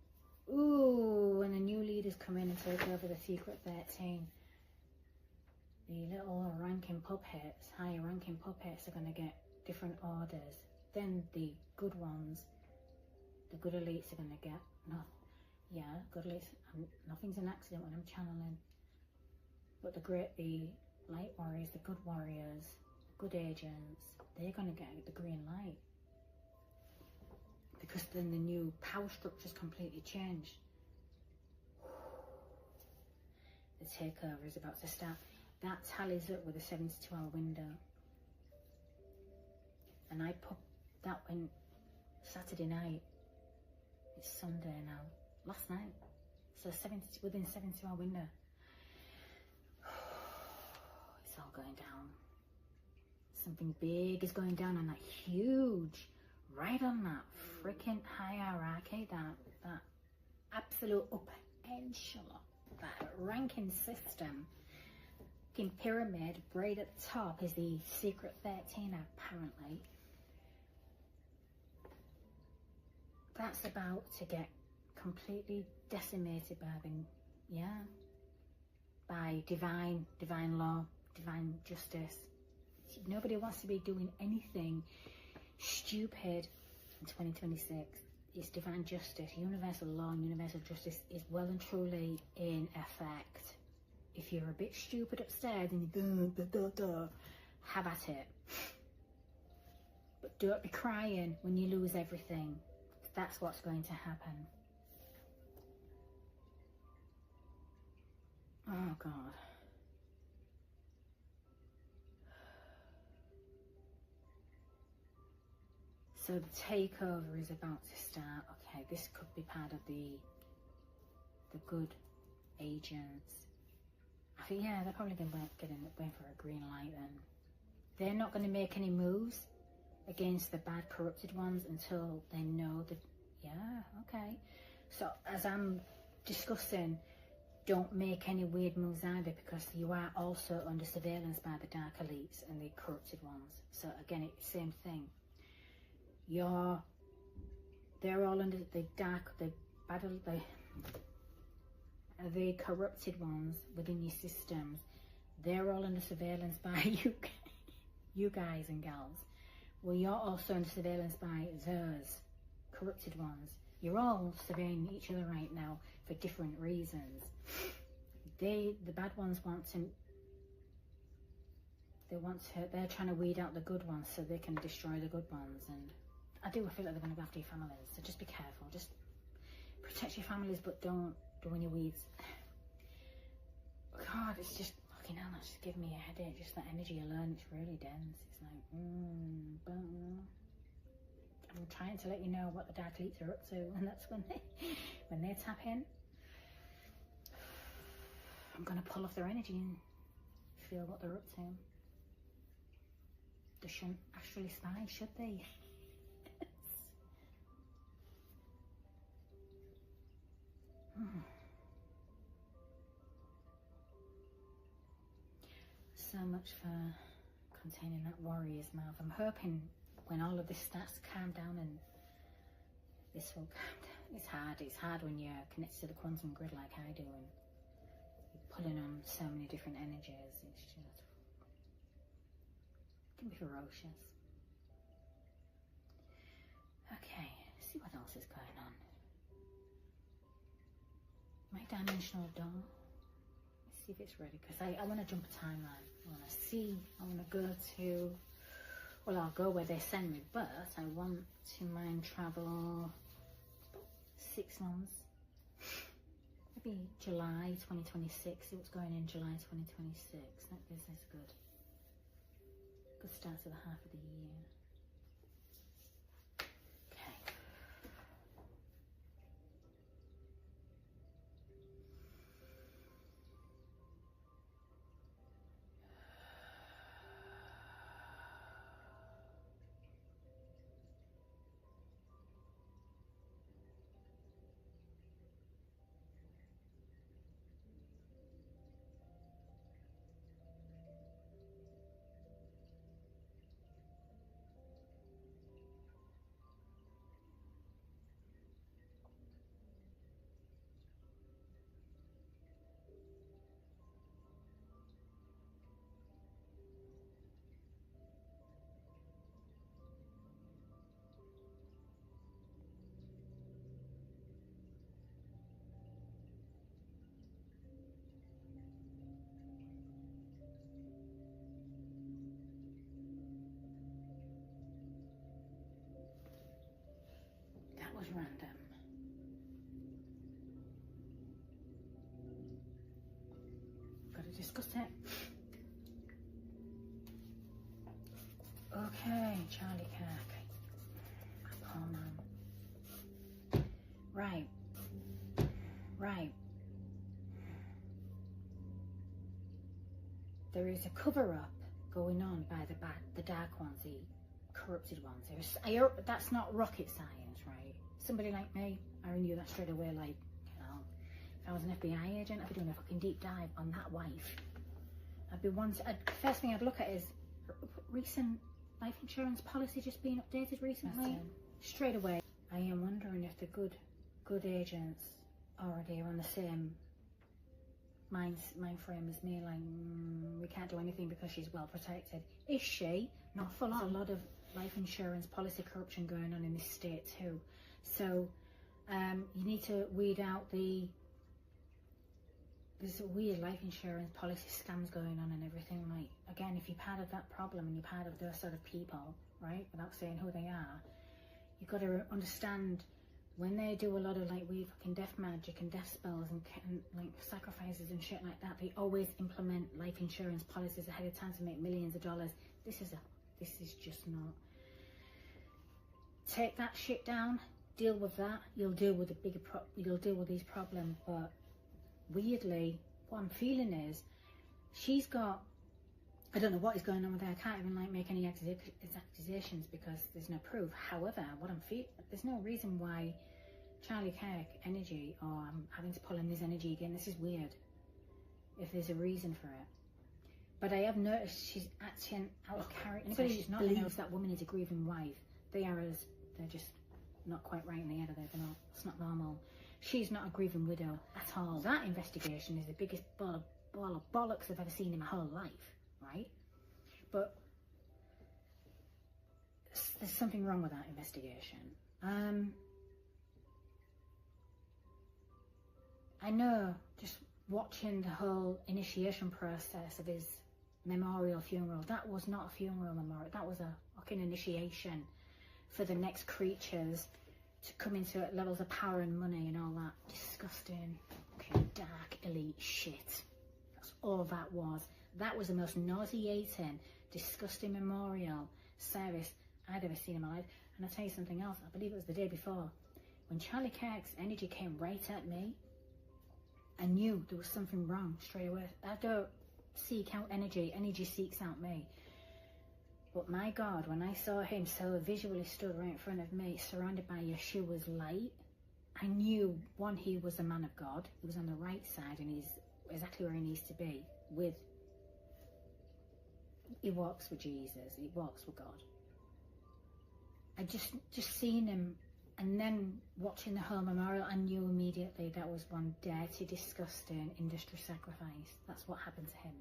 Ooh, when the new leaders come in and take over the secret 13, the little ranking puppets, higher ranking puppets, are going to get different orders. Then the good ones, the good elites, are going to get good elites. Nothing's an accident when I'm channeling. But the light warriors, the good warriors, good agents, they're going to get the green light. Because then the new power structure's completely changed. The takeover is about to start. That tallies up with a 72-hour window. And I put that in Saturday night. It's Sunday now. Last night. So within 72-hour window. It's all going down. Something big is going down, and that huge, right on that freaking hierarchy, that absolute upper echelon, that ranking system, fucking pyramid, right at the top is the secret 13 apparently. That's about to get completely decimated by divine law, divine justice. Nobody wants to be doing anything stupid in 2026. It's divine justice. Universal law and universal justice is well and truly in effect. If you're a bit stupid upstairs and you have at it. But don't be crying when you lose everything. That's what's going to happen. Oh God. So the takeover is about to start. Okay, this could be part of the good agents. I think, yeah, they're probably going for a green light then. They're not going to make any moves against the bad corrupted ones until they know that, yeah, okay. So as I'm discussing, don't make any weird moves either, because you are also under surveillance by the dark elites and the corrupted ones. So again, it's the same thing. They're all under the corrupted ones within your systems. They're all under surveillance by you guys and gals. Well, you're also under surveillance by those corrupted ones. You're all surveilling each other right now for different reasons. The bad ones they're trying to weed out the good ones so they can destroy the good ones. And I do feel like they're going to go after your families, so just be careful. Just protect your families, but don't do any weeds. God, it's just fucking hell, that's just giving me a headache. Just that energy alone, it's really dense. It's like, I'm trying to let you know what the dark elites are up to, and that's when they tap in. I'm going to pull off their energy and feel what they're up to. They shouldn't actually spy, should they? So much for containing that warrior's mouth. I'm hoping when all of this starts to calm down, and this will calm down. It's hard when you're connected to the quantum grid like I do, and you're pulling on so many different energies. It's just, it can be ferocious. Okay, let's see what else is going on. My dimensional door. Let's see if it's ready, because I want to jump a timeline. I want to see, I want to go to, well, I'll go where they send me, but I want to mind travel 6 months, maybe July 2026. See what's going in July 2026. That gives us a good start to the half of the year. Was random. Gotta discuss it. Okay, Charlie Kirk. Poor man. Right. There is a cover-up going on by the dark ones, the corrupted ones. That's not rocket science, right? Somebody like me, I knew that straight away. Like, you know, if I was an FBI agent, I'd be doing a fucking deep dive on that wife. First thing I'd look at is recent life insurance policy just being updated recently. Straight away, I am wondering if the good agents already are on the same mind frame as me. Like, we can't do anything because she's well protected. Is she? Not full on. There's a lot of life insurance policy corruption going on in this state too. So you need to weed out there's weird life insurance policy scams going on and everything. Like, again, if you're part of that problem and you're part of those sort of people, right, without saying who they are, you've got to understand when they do a lot of like weird fucking death magic and death spells and like sacrifices and shit like that, they always implement life insurance policies ahead of time to make millions of dollars. This is just not. Take that shit down. Deal with that. You'll deal with you'll deal with these problems. But weirdly, what I'm feeling is she's got, I don't know what is going on with her. I can't even like make any accusations because there's no proof. However, what I'm feeling, there's no reason why Charlie Kirk energy, or I'm having to pull in this energy again. This is weird. If there's a reason for it. But I have noticed she's acting out of character. Anybody who believes that woman is a grieving wife, they're just not quite right in the head of it. It's not normal. She's not a grieving widow at all. That investigation is the biggest ball of bollocks I've ever seen in my whole life, right? But there's something wrong with that investigation. I know, just watching the whole initiation process of his memorial funeral, that was not a funeral memorial, that was a fucking initiation for the next creatures to come into levels of power and money and all that disgusting, fucking dark, elite shit. That's all that was. That was the most nauseating, disgusting memorial service I'd ever seen in my life. And I'll tell you something else, I believe it was the day before, when Charlie Kirk's energy came right at me, I knew there was something wrong straight away. I don't seek out energy, energy seeks out me. But my God, when I saw him so visually stood right in front of me, surrounded by Yeshua's light, I knew, one, he was a man of God. He was on the right side and he's exactly where he needs to be. He walks with Jesus, he walks with God. I just seen him, and then watching the whole memorial, I knew immediately that was one dirty, disgusting industry sacrifice. That's what happened to him.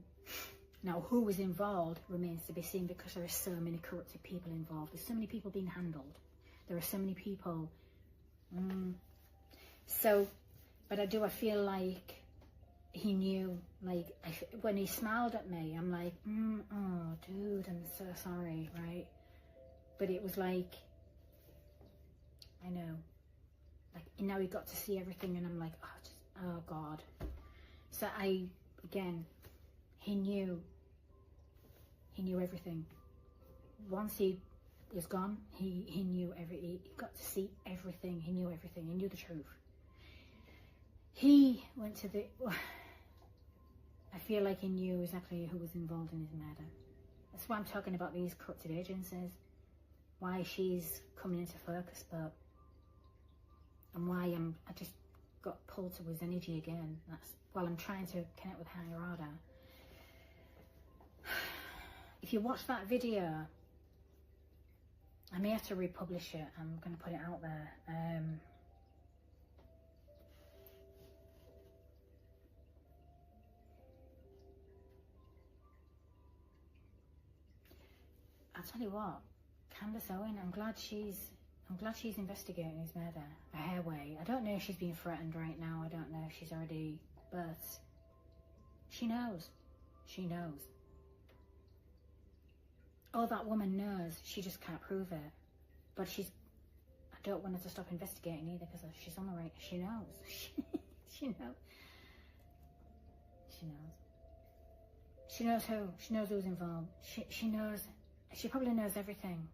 Now, who was involved remains to be seen, because there are so many corrupted people involved. There's so many people being handled. There are so many people. But I feel like he knew, like, when he smiled at me, I'm like, oh, dude, I'm so sorry, right? But it was like, I know, like, now he got to see everything, and I'm like, oh God. So again, he knew everything. Once he was gone, he knew he got to see everything. He knew everything. He knew the truth. He went to I feel like he knew exactly who was involved in his murder. That's why I'm talking about these corrupted agencies. Why she's coming into focus, and why I just got pulled to his energy again. That's while I'm trying to connect with higher order. If you watch that video, I may have to republish it. I'm going to put it out there. I'll tell you what, Candace Owen, I'm glad she's investigating his murder a hair way. I don't know if she's being threatened right now. I don't know if she's already, but she knows. She knows. All that woman knows, she just can't prove it. But I don't want her to stop investigating either, because she's on the right. She knows. She knows. She knows. She knows who. She knows who's involved. She knows. She probably knows everything.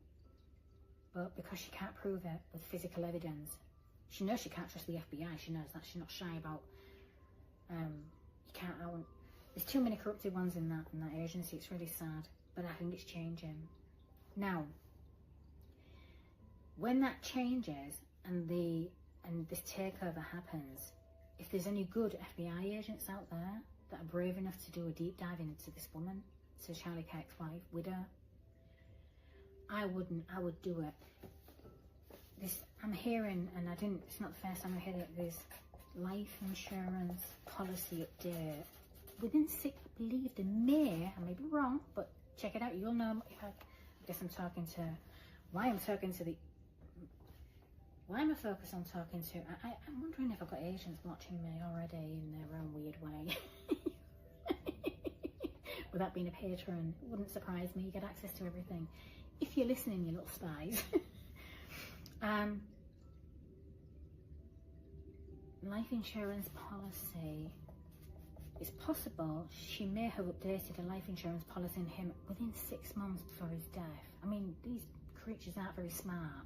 But because she can't prove it with physical evidence, she knows she can't trust the FBI. She knows that. She's not shy about. You can't. There's too many corrupted ones in that agency. It's really sad. But I think it's changing. Now, when that changes and this takeover happens, if there's any good FBI agents out there that are brave enough to do a deep dive into this woman, to Charlie Kirk's wife, widow, I would do it. I'm hearing, and it's not the first time I heard it, this life insurance policy update. Within I believe I may be wrong, but check it out, you'll know. I guess I'm talking to, why am I focused on talking to, I'm wondering if I've got agents watching me already in their own weird way. Without being a patron, it wouldn't surprise me, you get access to everything. If you're listening, you little spies. Life insurance policy. It's possible she may have updated a life insurance policy in him within 6 months before his death. I mean, these creatures aren't very smart.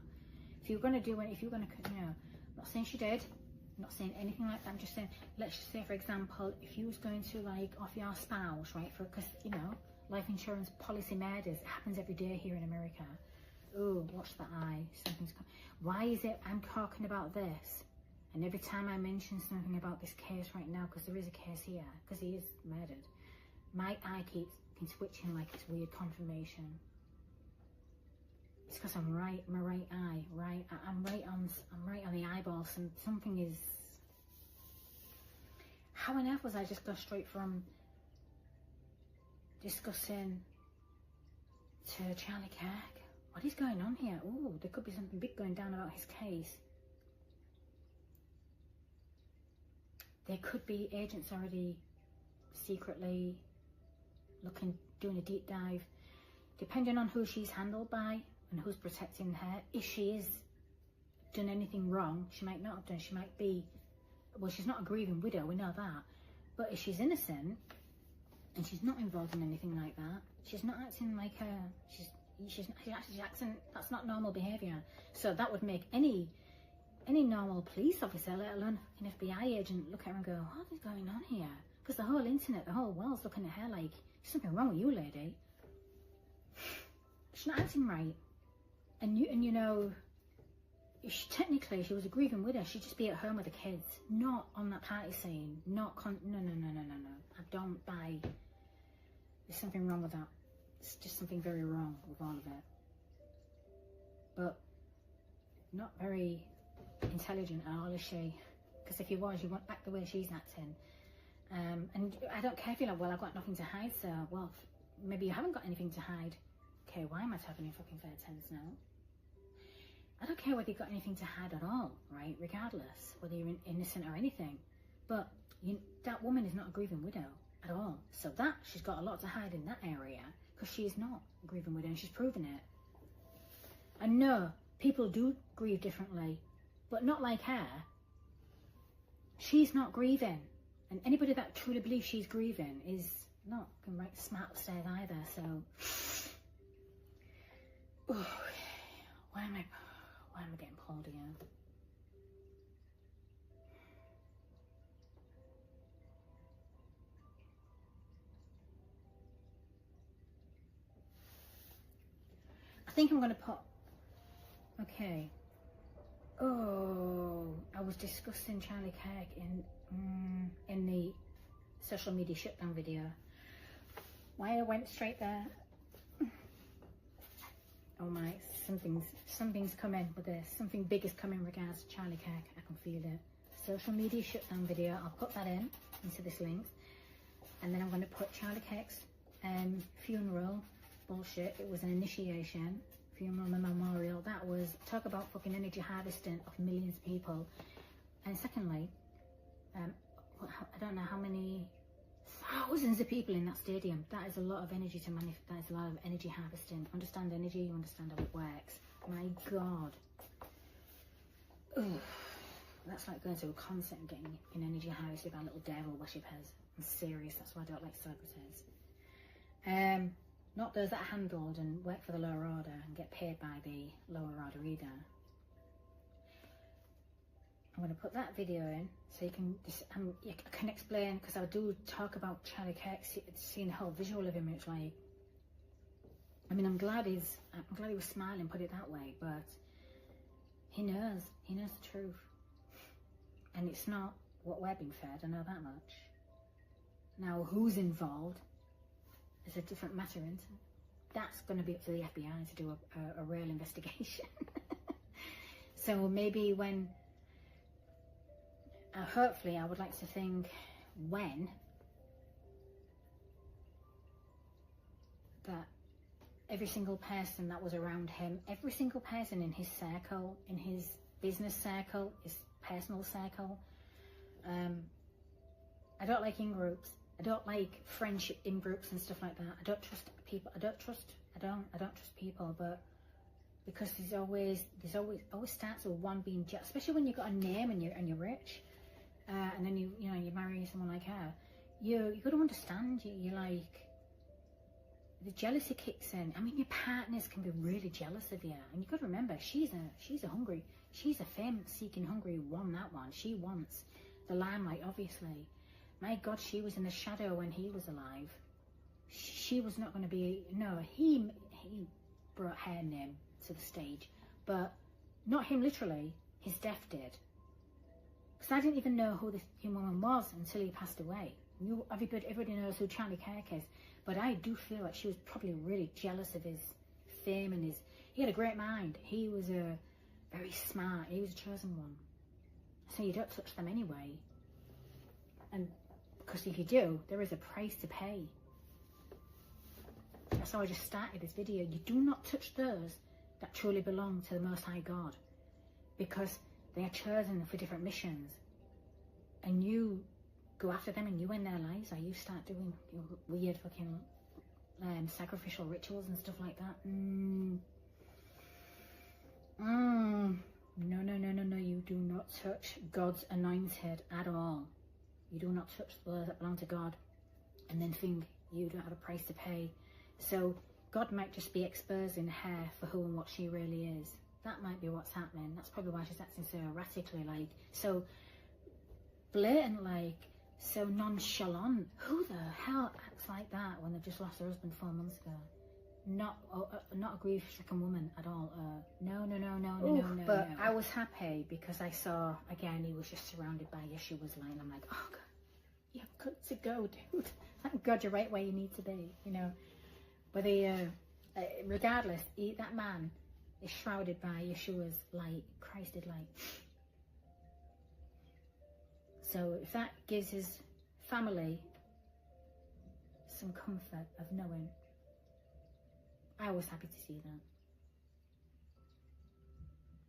If you're going to do it, I'm not saying she did, I'm not saying anything like that. I'm just saying, let's just say, for example, if you was going to, like, offer your spouse, right, because, life insurance policy murders, it happens every day here in America. Oh, watch the eye, something's coming. Why is it I'm talking about this? And every time I mention something about this case right now, because there is a case here, because he is murdered, my eye keeps twitching like it's weird confirmation. It's because I'm right, my right eye, right? I'm right on the eyeball. Something is. How on earth was I just go straight from discussing to Charlie Kirk? What is going on here? Oh, there could be something big going down about his case. There could be agents already secretly doing a deep dive, depending on who she's handled by and who's protecting her. If she has done anything wrong, she might not have done. She might be, well, she's not a grieving widow, we know that. But if she's innocent and she's not involved in anything like that, she's not acting like her. She's acting. That's not normal behaviour. So that would make any normal police officer, let alone an FBI agent, look at her and go, what is going on here? Because the whole internet, the whole world's looking at her like, there's something wrong with you, lady. She's not acting right. And if technically she was a grieving widow, she'd just be at home with the kids, not on that party scene, no. I don't buy. There's something wrong with that. It's just something very wrong with all of it. But not very intelligent at all, is she? Because if you was, you won't act the way she's acting. And I don't care if you're like, well, I've got nothing to hide, so, well, maybe you haven't got anything to hide. Okay, why am I talking in fucking fair tense now? I don't care whether you've got anything to hide at all, right? Regardless, whether you're innocent or anything. But that woman woman is not a grieving widow at all. So that, she's got a lot to hide in that area, because she is not a grieving widow, and she's proven it. And no, people do grieve differently, but not like her. She's not grieving. And anybody that truly believes she's grieving is not going right smart upstairs either. So, why am I getting pulled again? I think I'm going to put, okay. Oh, I was discussing Charlie Kirk in the social media shutdown video. Why I went straight there? Oh my, something's coming with this. Something big is coming in regards to Charlie Kirk. I can feel it. Social media shutdown video. I'll put that into this link, and then I'm going to put Charlie Kirk's funeral bullshit. It was an initiation. Funeral and memorial. That was, talk about fucking energy harvesting of millions of people. And secondly, I don't know how many thousands of people in that stadium. That is a lot of energy to manifest. That is a lot of energy harvesting. Understand energy, you understand how it works. My God. Ugh. That's like going to a concert and getting an energy harvested by little devil worshippers. I'm serious, that's why I don't like celebrities. Not those that are handled and work for the lower order and get paid by the lower order either. I'm going to put that video in so you can explain, because I do talk about Charlie Kirk, seeing the whole visual of him. It's like, I mean, I'm glad he was smiling, put it that way, but he knows the truth, and it's not what we're being fed. I know that much. Now, who's involved is a different matter, isn't it? That's going to be up to the FBI to do a real investigation. So maybe when, hopefully, I would like to think when that every single person that was around him, every single person in his circle, in his business circle, his personal circle, I don't like in groups. I don't like friendship in groups and stuff like that. I don't trust people. I don't trust people, but because there's always starts with one being jealous, especially when you've got a name and you're rich, and then you marry someone like her. You got to understand. You're like, the jealousy kicks in. I mean, your partners can be really jealous of you, and you got to remember, she's a fame-seeking hungry one. That one, she wants the limelight, obviously. My God, she was in the shadow when he was alive. She was not going to be, no, he brought her name to the stage, but not him literally, his death did. Because I didn't even know who this woman was until he passed away. Everybody knows who Charlie Kirk is, but I do feel like she was probably really jealous of his fame and he had a great mind. He was very smart, he was a chosen one. So you don't touch them anyway. And because if you do, there is a price to pay. That's how I just started this video. You do not touch those that truly belong to the Most High God, because they are chosen for different missions, and you go after them and you end their lives, or you start doing weird fucking sacrificial rituals and stuff like that. No, you do not touch God's anointed at all. You do not touch those that belong to God and then think you don't have a price to pay. So God might just be exposing her for who and what she really is. That might be what's happening. That's probably why she's acting so erratically, like, so blatant, like, so nonchalant. Who the hell acts like that when they've just lost their husband 4 months ago? Not a grief-stricken woman at all. No. But I was happy because I saw, again, he was just surrounded by Yeshua's light. I'm like, oh God, you're good to go, dude. Thank God you're right where you need to be, you know. But regardless, that man is shrouded by Yeshua's light, Christed light. So if that gives his family some comfort of knowing, I was happy to see that.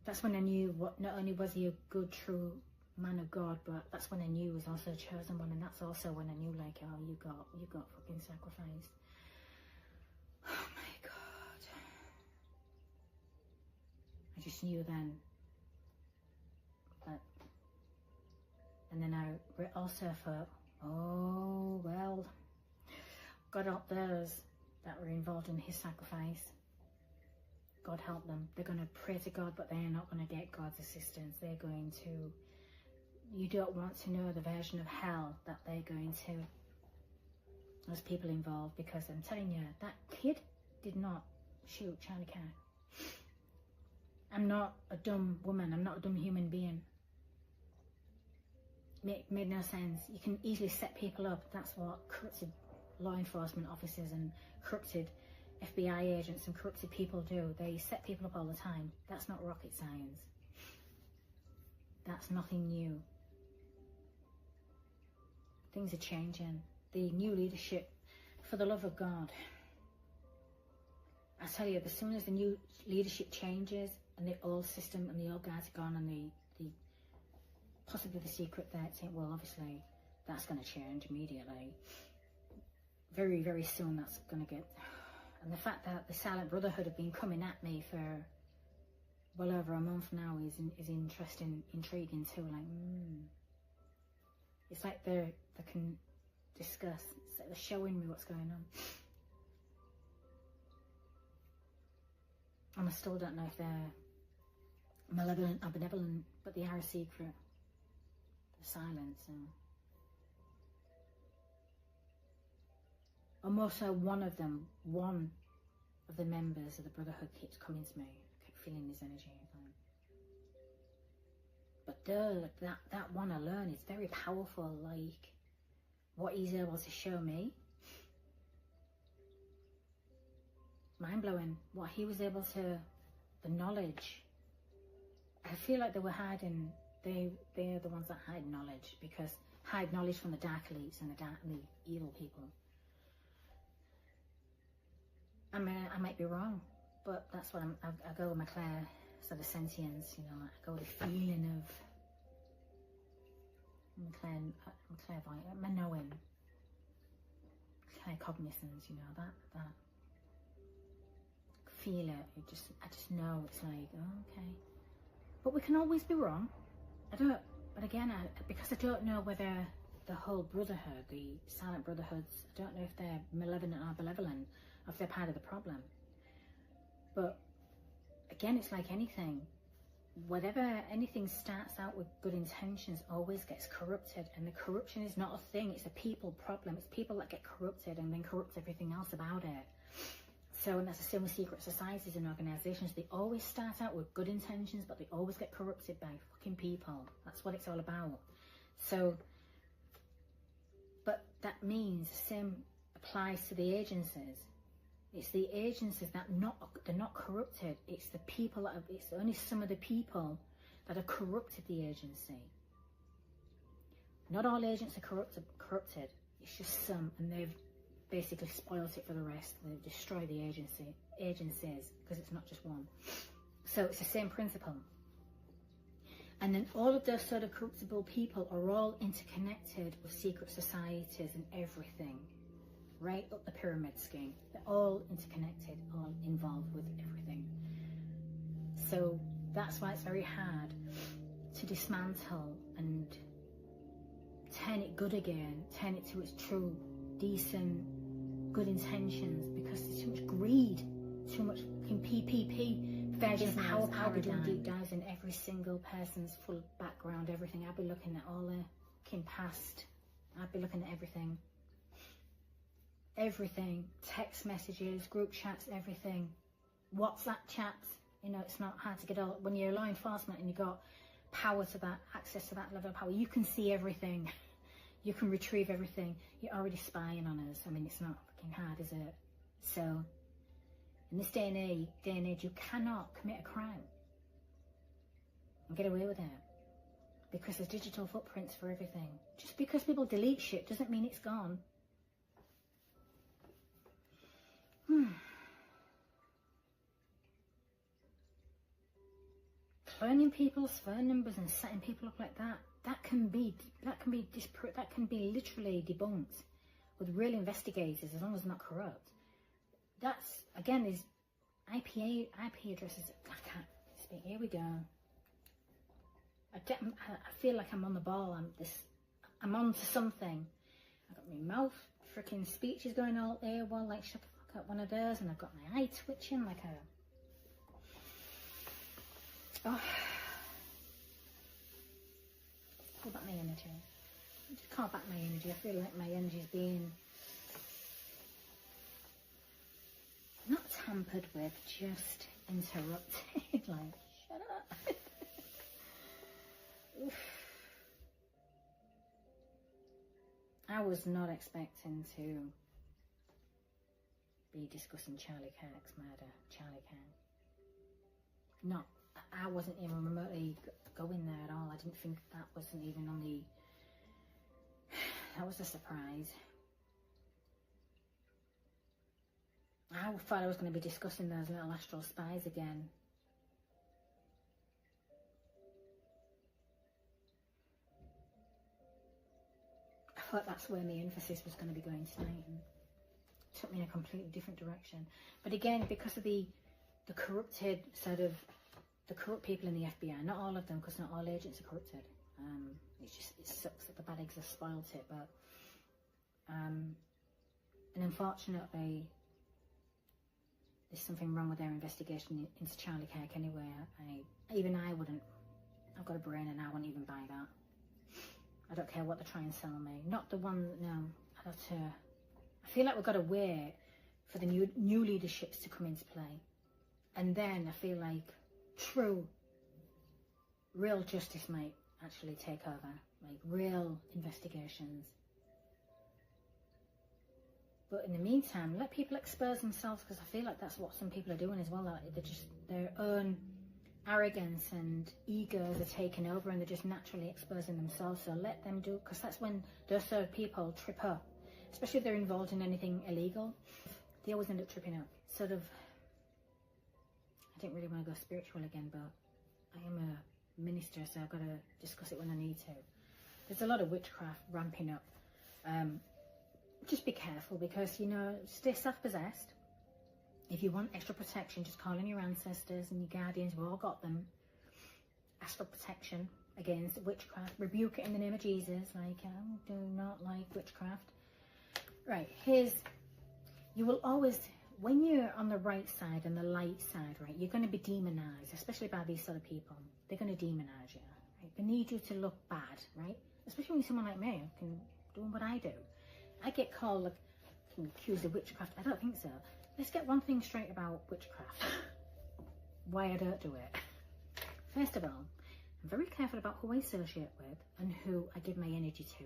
That's when I knew what, not only was he a good, true man of God, but that's when I knew he was also a chosen one, and that's also when I knew, like, oh, you got fucking sacrificed. Oh my God. I just knew then. But, and then I also thought, oh, well, God help those that were involved in his sacrifice. God help them. They're going to pray to God, but they're not going to get God's assistance. They're going to, you don't want to know the version of hell that they're going to, those people involved, because I'm telling you, that kid did not shoot Charlie Cat. I'm not a dumb woman. I'm not a dumb human being. Made no sense. You can easily set people up. That's what corrupted law enforcement officers and corrupted FBI agents and corrupted people do. They set people up all the time. That's not rocket science. That's nothing new. Things are changing. The new leadership, for the love of God, I tell you, as soon as the new leadership changes and the old system and the old guys are gone, and the possibly the secret 13, well, obviously that's going to change immediately. Very, very soon that's going to get... And the fact that the Silent Brotherhood have been coming at me for well over a month now is interesting, intriguing too. Like, it's like they can discuss. It's like they're showing me what's going on. And I still don't know if they're malevolent or benevolent, but they are a secret. They're silent, so... I'm also one of the members of the Brotherhood keeps coming to me. I keep feeling his energy. But that one alone is very powerful, like what he's able to show me. Mind-blowing. What he was able to, the knowledge. I feel like they were hiding, they are the ones that hide knowledge, because hide knowledge from the dark elites and the evil people. I might be wrong, but that's what I go with my sort of sentience, you know, I go with the feeling of, I'm clairvoyant, my knowing, claircognizance, you know, that feel it, I just know, it's like, oh, okay. But we can always be wrong. But again, because I don't know whether the whole brotherhood, the silent brotherhoods, I don't know if they're malevolent or benevolent, or if they're part of the problem. But again, it's like anything. Anything starts out with good intentions always gets corrupted, and the corruption is not a thing, it's a people problem. It's people that get corrupted and then corrupt everything else about it. So, and that's the same with secret societies and organisations. They always start out with good intentions, but they always get corrupted by fucking people. That's what it's all about. So, but that means the same applies to the agencies. It's the agencies that they're not corrupted. It's the people that it's only some of the people that have corrupted the agency. Not all agents are corrupted. It's just some, and they've basically spoiled it for the rest. They've destroyed the agencies, because it's not just one. So it's the same principle. And then all of those sort of corruptible people are all interconnected with secret societies and everything. Right up the pyramid scheme. They're all interconnected, all involved with everything. So that's why it's very hard to dismantle and turn it good again, turn it to its true, decent, good intentions, because there's too much greed, too much PPP, version of power doing deep dives in every single person's full background, everything. I'd be looking at all the fucking past. I'd be looking at everything. Everything, text messages, group chats, everything, WhatsApp chats. You know, it's not hard to get all. When you're law enforcement and you got power to that, access to that level of power, you can see everything. You can retrieve everything. You're already spying on us. I mean, it's not fucking hard, is it? So, in this day and age, you cannot commit a crime and get away with it, because there's digital footprints for everything. Just because people delete shit doesn't mean it's gone. Cloning people's phone numbers and setting people up like that, that can be literally debunked with real investigators, as long as they're not corrupt. That's, again, these IP addresses. I can't speak. Here we go. I feel like I'm on the ball. I'm on to something. I've got my mouth freaking speech is going all there, well, like shut the fuck up, one of those, and I've got my eye twitching like a. Oh. Call back my energy. Just call back my energy. I feel like my energy is being not tampered with, just interrupted. Like, shut up. Oof. I was not expecting to be discussing Charlie Kirk's murder. Charlie Kirk. Not. I wasn't even remotely going there at all. I didn't think that wasn't even on the. That was a surprise. I thought I was going to be discussing those little astral spies again. I thought that's where my emphasis was going to be going tonight, and it took me in a completely different direction. But again, because of the corrupted sort of, the corrupt people in the FBI, not all of them, because not all agents are corrupted. It sucks that the bad eggs have spoiled it, but and unfortunately there's something wrong with their investigation into Charlie Kirk anyway. Even I wouldn't. I've got a brain and I wouldn't even buy that. I don't care what they try and sell me. Not the one. No, I feel like we've got to wait for the new leaderships to come into play, and then I feel like true, real justice might actually take over, like real investigations. But in the meantime, let people expose themselves, because I feel like that's what some people are doing as well. Like they're just, their own arrogance and egos are taking over, and they're just naturally exposing themselves. So let them do, because that's when those sort of people trip up, especially if they're involved in anything illegal. They always end up tripping up. Sort of, I didn't really want to go spiritual again, but I am a minister, so I've got to discuss it when I need to. There's a lot of witchcraft ramping up. Just be careful, because, you know, stay self-possessed. If you want extra protection, just call in your ancestors and your guardians. We've all got them. Ask for protection against witchcraft. Rebuke it in the name of Jesus. Like, I do not like witchcraft. Right, you will always, when you're on the right side and the light side, right, you're going to be demonized, especially by these sort of people. They're going to demonize you. Right? They need you to look bad, right? Especially when someone like me can do what I do. I get called, like, accused of witchcraft. I don't think so. Let's get one thing straight about witchcraft. Why I don't do it. First of all, I'm very careful about who I associate with and who I give my energy to.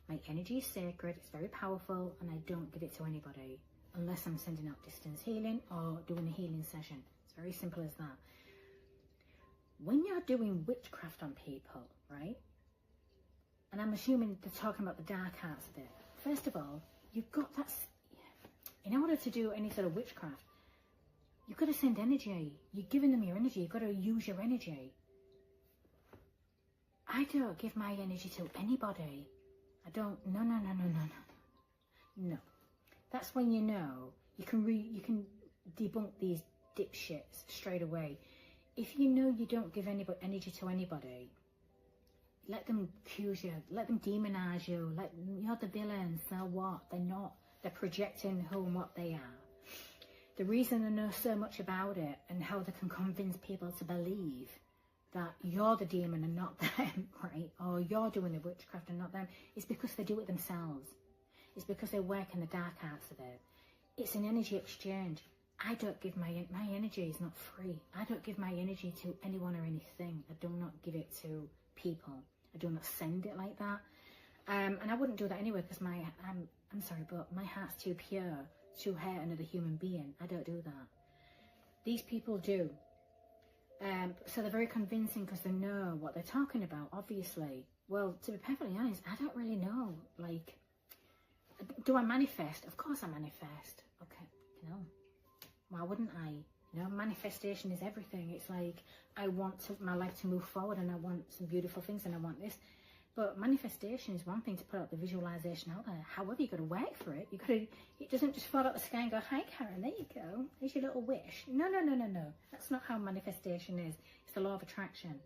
My energy is sacred, it's very powerful, and I don't give it to anybody unless I'm sending out distance healing or doing a healing session. It's very simple as that. When you're doing witchcraft on people, right? And I'm assuming they're talking about the dark arts of it. First of all, you've got that, in order to do any sort of witchcraft, you've got to send energy. You're giving them your energy. You've got to use your energy. I don't give my energy to anybody. I don't, no. That's when you know, you can debunk these dipshits straight away. If you know you don't give energy to anybody, let them accuse you, let them demonize you, you're the villain, so what? They're not. They're projecting who and what they are. The reason I know so much about it and how they can convince people to believe that you're the demon and not them, right? Or you're doing the witchcraft and not them, is because they do it themselves. It's because they work in the dark arts of it. It's an energy exchange. I don't give my energy is not free. I don't give my energy to anyone or anything. I do not give it to people. I do not send it like that. And I wouldn't do that anyway, because I'm sorry, but my heart's too pure to hurt another human being. I don't do that. These people do. So they're very convincing because they know what they're talking about, obviously. Well, to be perfectly honest, I don't really know. Like, do I manifest? Of course I manifest. Okay, you know, why wouldn't I? You know, manifestation is everything. It's like, I want my life to move forward, and I want some beautiful things, and I want this. But manifestation is one thing to put out the visualization out there. However, you've got to work for it. It doesn't just fall out the sky and go, hi Karen, there you go. There's your little wish. No. That's not how manifestation is. It's the law of attraction.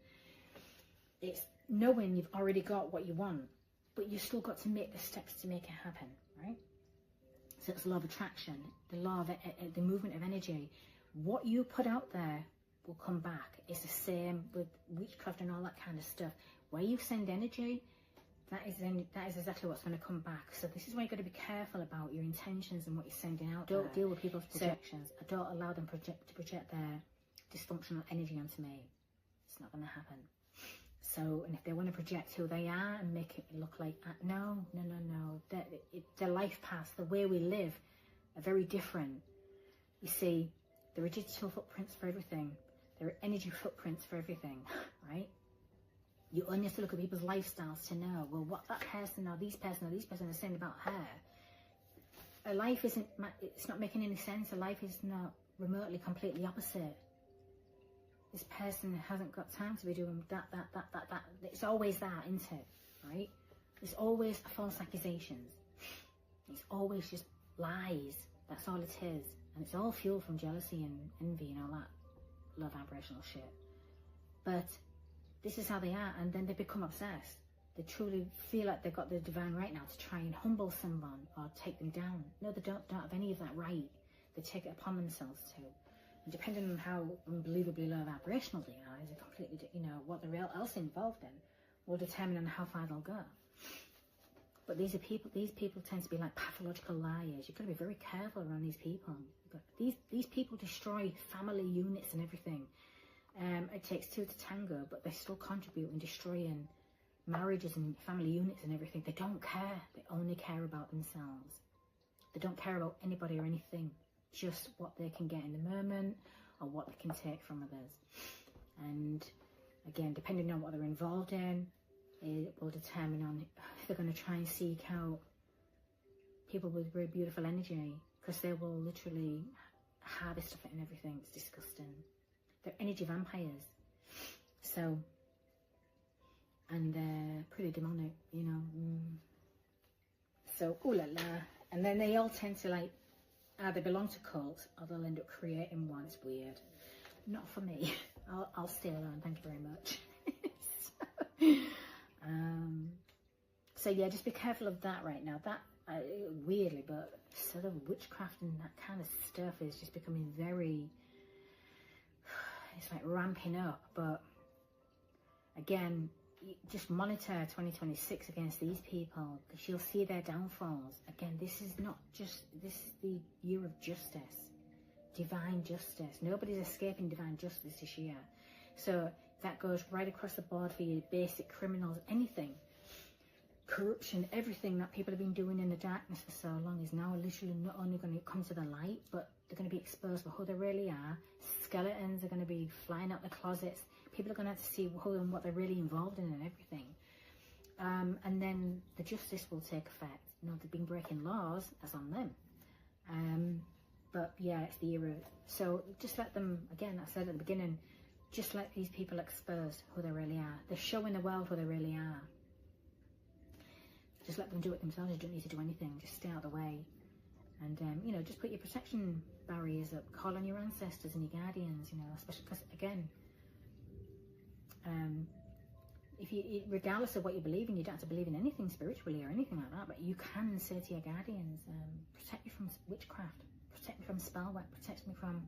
It's knowing you've already got what you want, but you've still got to make the steps to make it happen, right? So it's the law of attraction, the law of the movement of energy. What you put out there will come back. It's the same with witchcraft and all that kind of stuff. Where you send energy, that is exactly what's going to come back. So this is why you've got to be careful about your intentions and what you're sending out. Don't deal with people's projections. I don't allow them to project their dysfunctional energy onto me. It's not going to happen. So, and if they want to project who they are and make it look like, no. Their life paths, the way we live, are very different. You see, there are digital footprints for everything. There are energy footprints for everything, right? You only have to look at people's lifestyles to know, well, what that person or these person are saying about her. A life isn't, it's not making any sense. A life is not remotely completely opposite. This person hasn't got time to be doing that. It's always that, isn't it? Right? It's always false accusations. It's always just lies. That's all it is. And it's all fueled from jealousy and envy and all that low vibrational shit. But this is how they are, and then they become obsessed. They truly feel like they've got the divine right now to try and humble someone or take them down. No, they don't have any of that right. They take it upon themselves to. And depending on how unbelievably low vibrational they are, is a completely, what they're else involved in will determine on how far they'll go. But these people tend to be like pathological liars. You've got to be very careful around these people. These people destroy family units and everything. It takes two to tango, but they still contribute in destroying marriages and family units and everything. They don't care. They only care about themselves. They don't care about anybody or anything. Just what they can get in the moment or what they can take from others. And again, depending on what they're involved in, it will determine on if they're going to try and seek out people with very beautiful energy, because they will literally harvest of it and everything. It's disgusting. They're energy vampires. So, and they're pretty demonic, So, ooh la la. And then they all tend to either belong to cults or they'll end up creating one. It's weird. Not for me. I'll stay alone. Thank you very much. So yeah, just be careful of that right now. That weirdly, but sort of witchcraft and that kind of stuff is just becoming very. It's like ramping up. But again, just monitor 2026 against these people, because you'll see their downfalls. Again, this is the year of justice, divine justice. Nobody's escaping divine justice this year. So that goes right across the board for your basic criminals, anything. Corruption, everything that people have been doing in the darkness for so long is now literally not only going to come to the light, but they're going to be exposed for who they really are. Skeletons are going to be flying out the closets. People are going to have to see who and what they're really involved in and everything. And then the justice will take effect. They've been breaking laws, that's on them. But yeah, it's the era. So just let them, again, I said at the beginning, just let these people expose who they really are. They're showing the world who they really are. Just let them do it themselves. You don't need to do anything. Just stay out of the way. And, just put your protection barriers up. Call on your ancestors and your guardians, especially because, again, if you, regardless of what you believe in, you don't have to believe in anything spiritually or anything like that, but you can say to your guardians, protect me from witchcraft, protect me from spell work, protect me from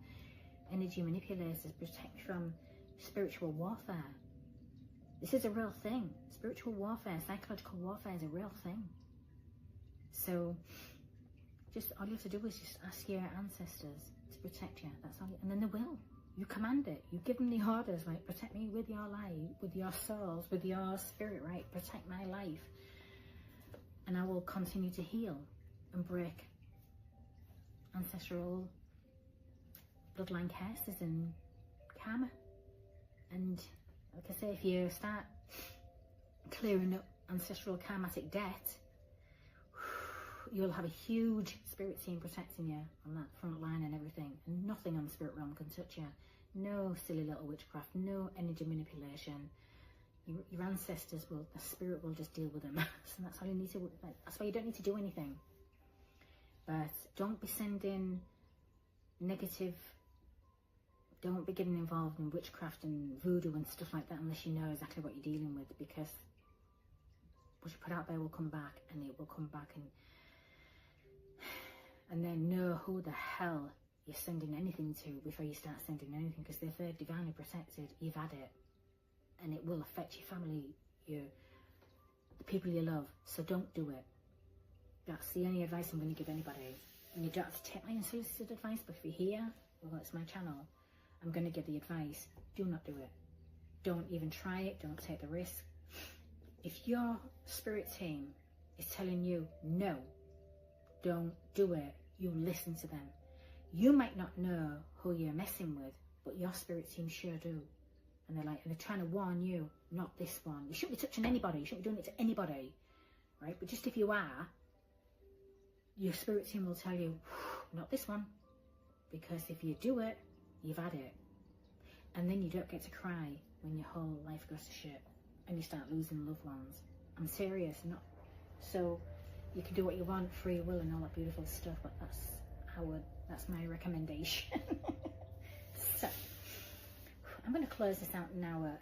energy manipulators, protect me from spiritual warfare. This is a real thing. Spiritual warfare, psychological warfare is a real thing. So just all you have to do is just ask your ancestors to protect you. That's all. And then they will. You command it. You give them the orders, like, protect me with your life, with your souls, with your spirit, right? Protect my life. And I will continue to heal and break ancestral bloodline curses and karma. And like I say, if you start clearing up ancestral karmatic debt, you'll have a huge spirit team protecting you on that front line and everything. And nothing on the spirit realm can touch you. No silly little witchcraft, no energy manipulation. your ancestors will, the spirit will just deal with them. So that's all you need to, like, that's why you don't need to do anything. But don't be sending negative, don't be getting involved in witchcraft and voodoo and stuff like that unless you know exactly what you're dealing with, because what you put out there will come back, and it will come back, and then know who the hell you're sending anything to before you start sending anything, because if they're divinely protected, you've had it, and it will affect your family, the people you love. So don't do it. That's the only advice I'm going to give anybody. And you don't have to take my unsolicited advice, but if you're here, well, it's my channel, I'm going to give the advice. Do not do it. Don't even try it. Don't take the risk. If your spirit team is telling you no, don't do it, you listen to them. You might not know who you're messing with, but your spirit team sure do. And they're trying to warn you, not this one. You shouldn't be touching anybody. You shouldn't be doing it to anybody, right? But just if you are, your spirit team will tell you, not this one. Because if you do it, you've had it. And then you don't get to cry when your whole life goes to shit and you start losing loved ones. I'm serious. Not so you can do what you want, free will and all that beautiful stuff, but that's my recommendation. So I'm going to close this out now at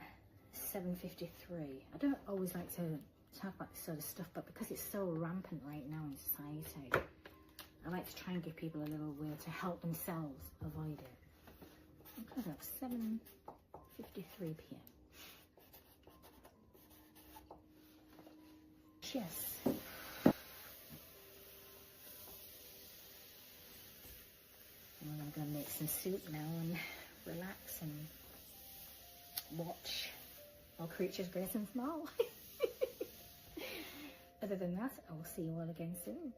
7:53. I don't always like to talk about this sort of stuff, but because it's so rampant right now in society, I like to try and give people a little way to help themselves avoid it. I'm close up 7:53 p.m. Yes. And I'm going to make some soup now and relax and watch all creatures great and small. Other than that, I will see you all again soon.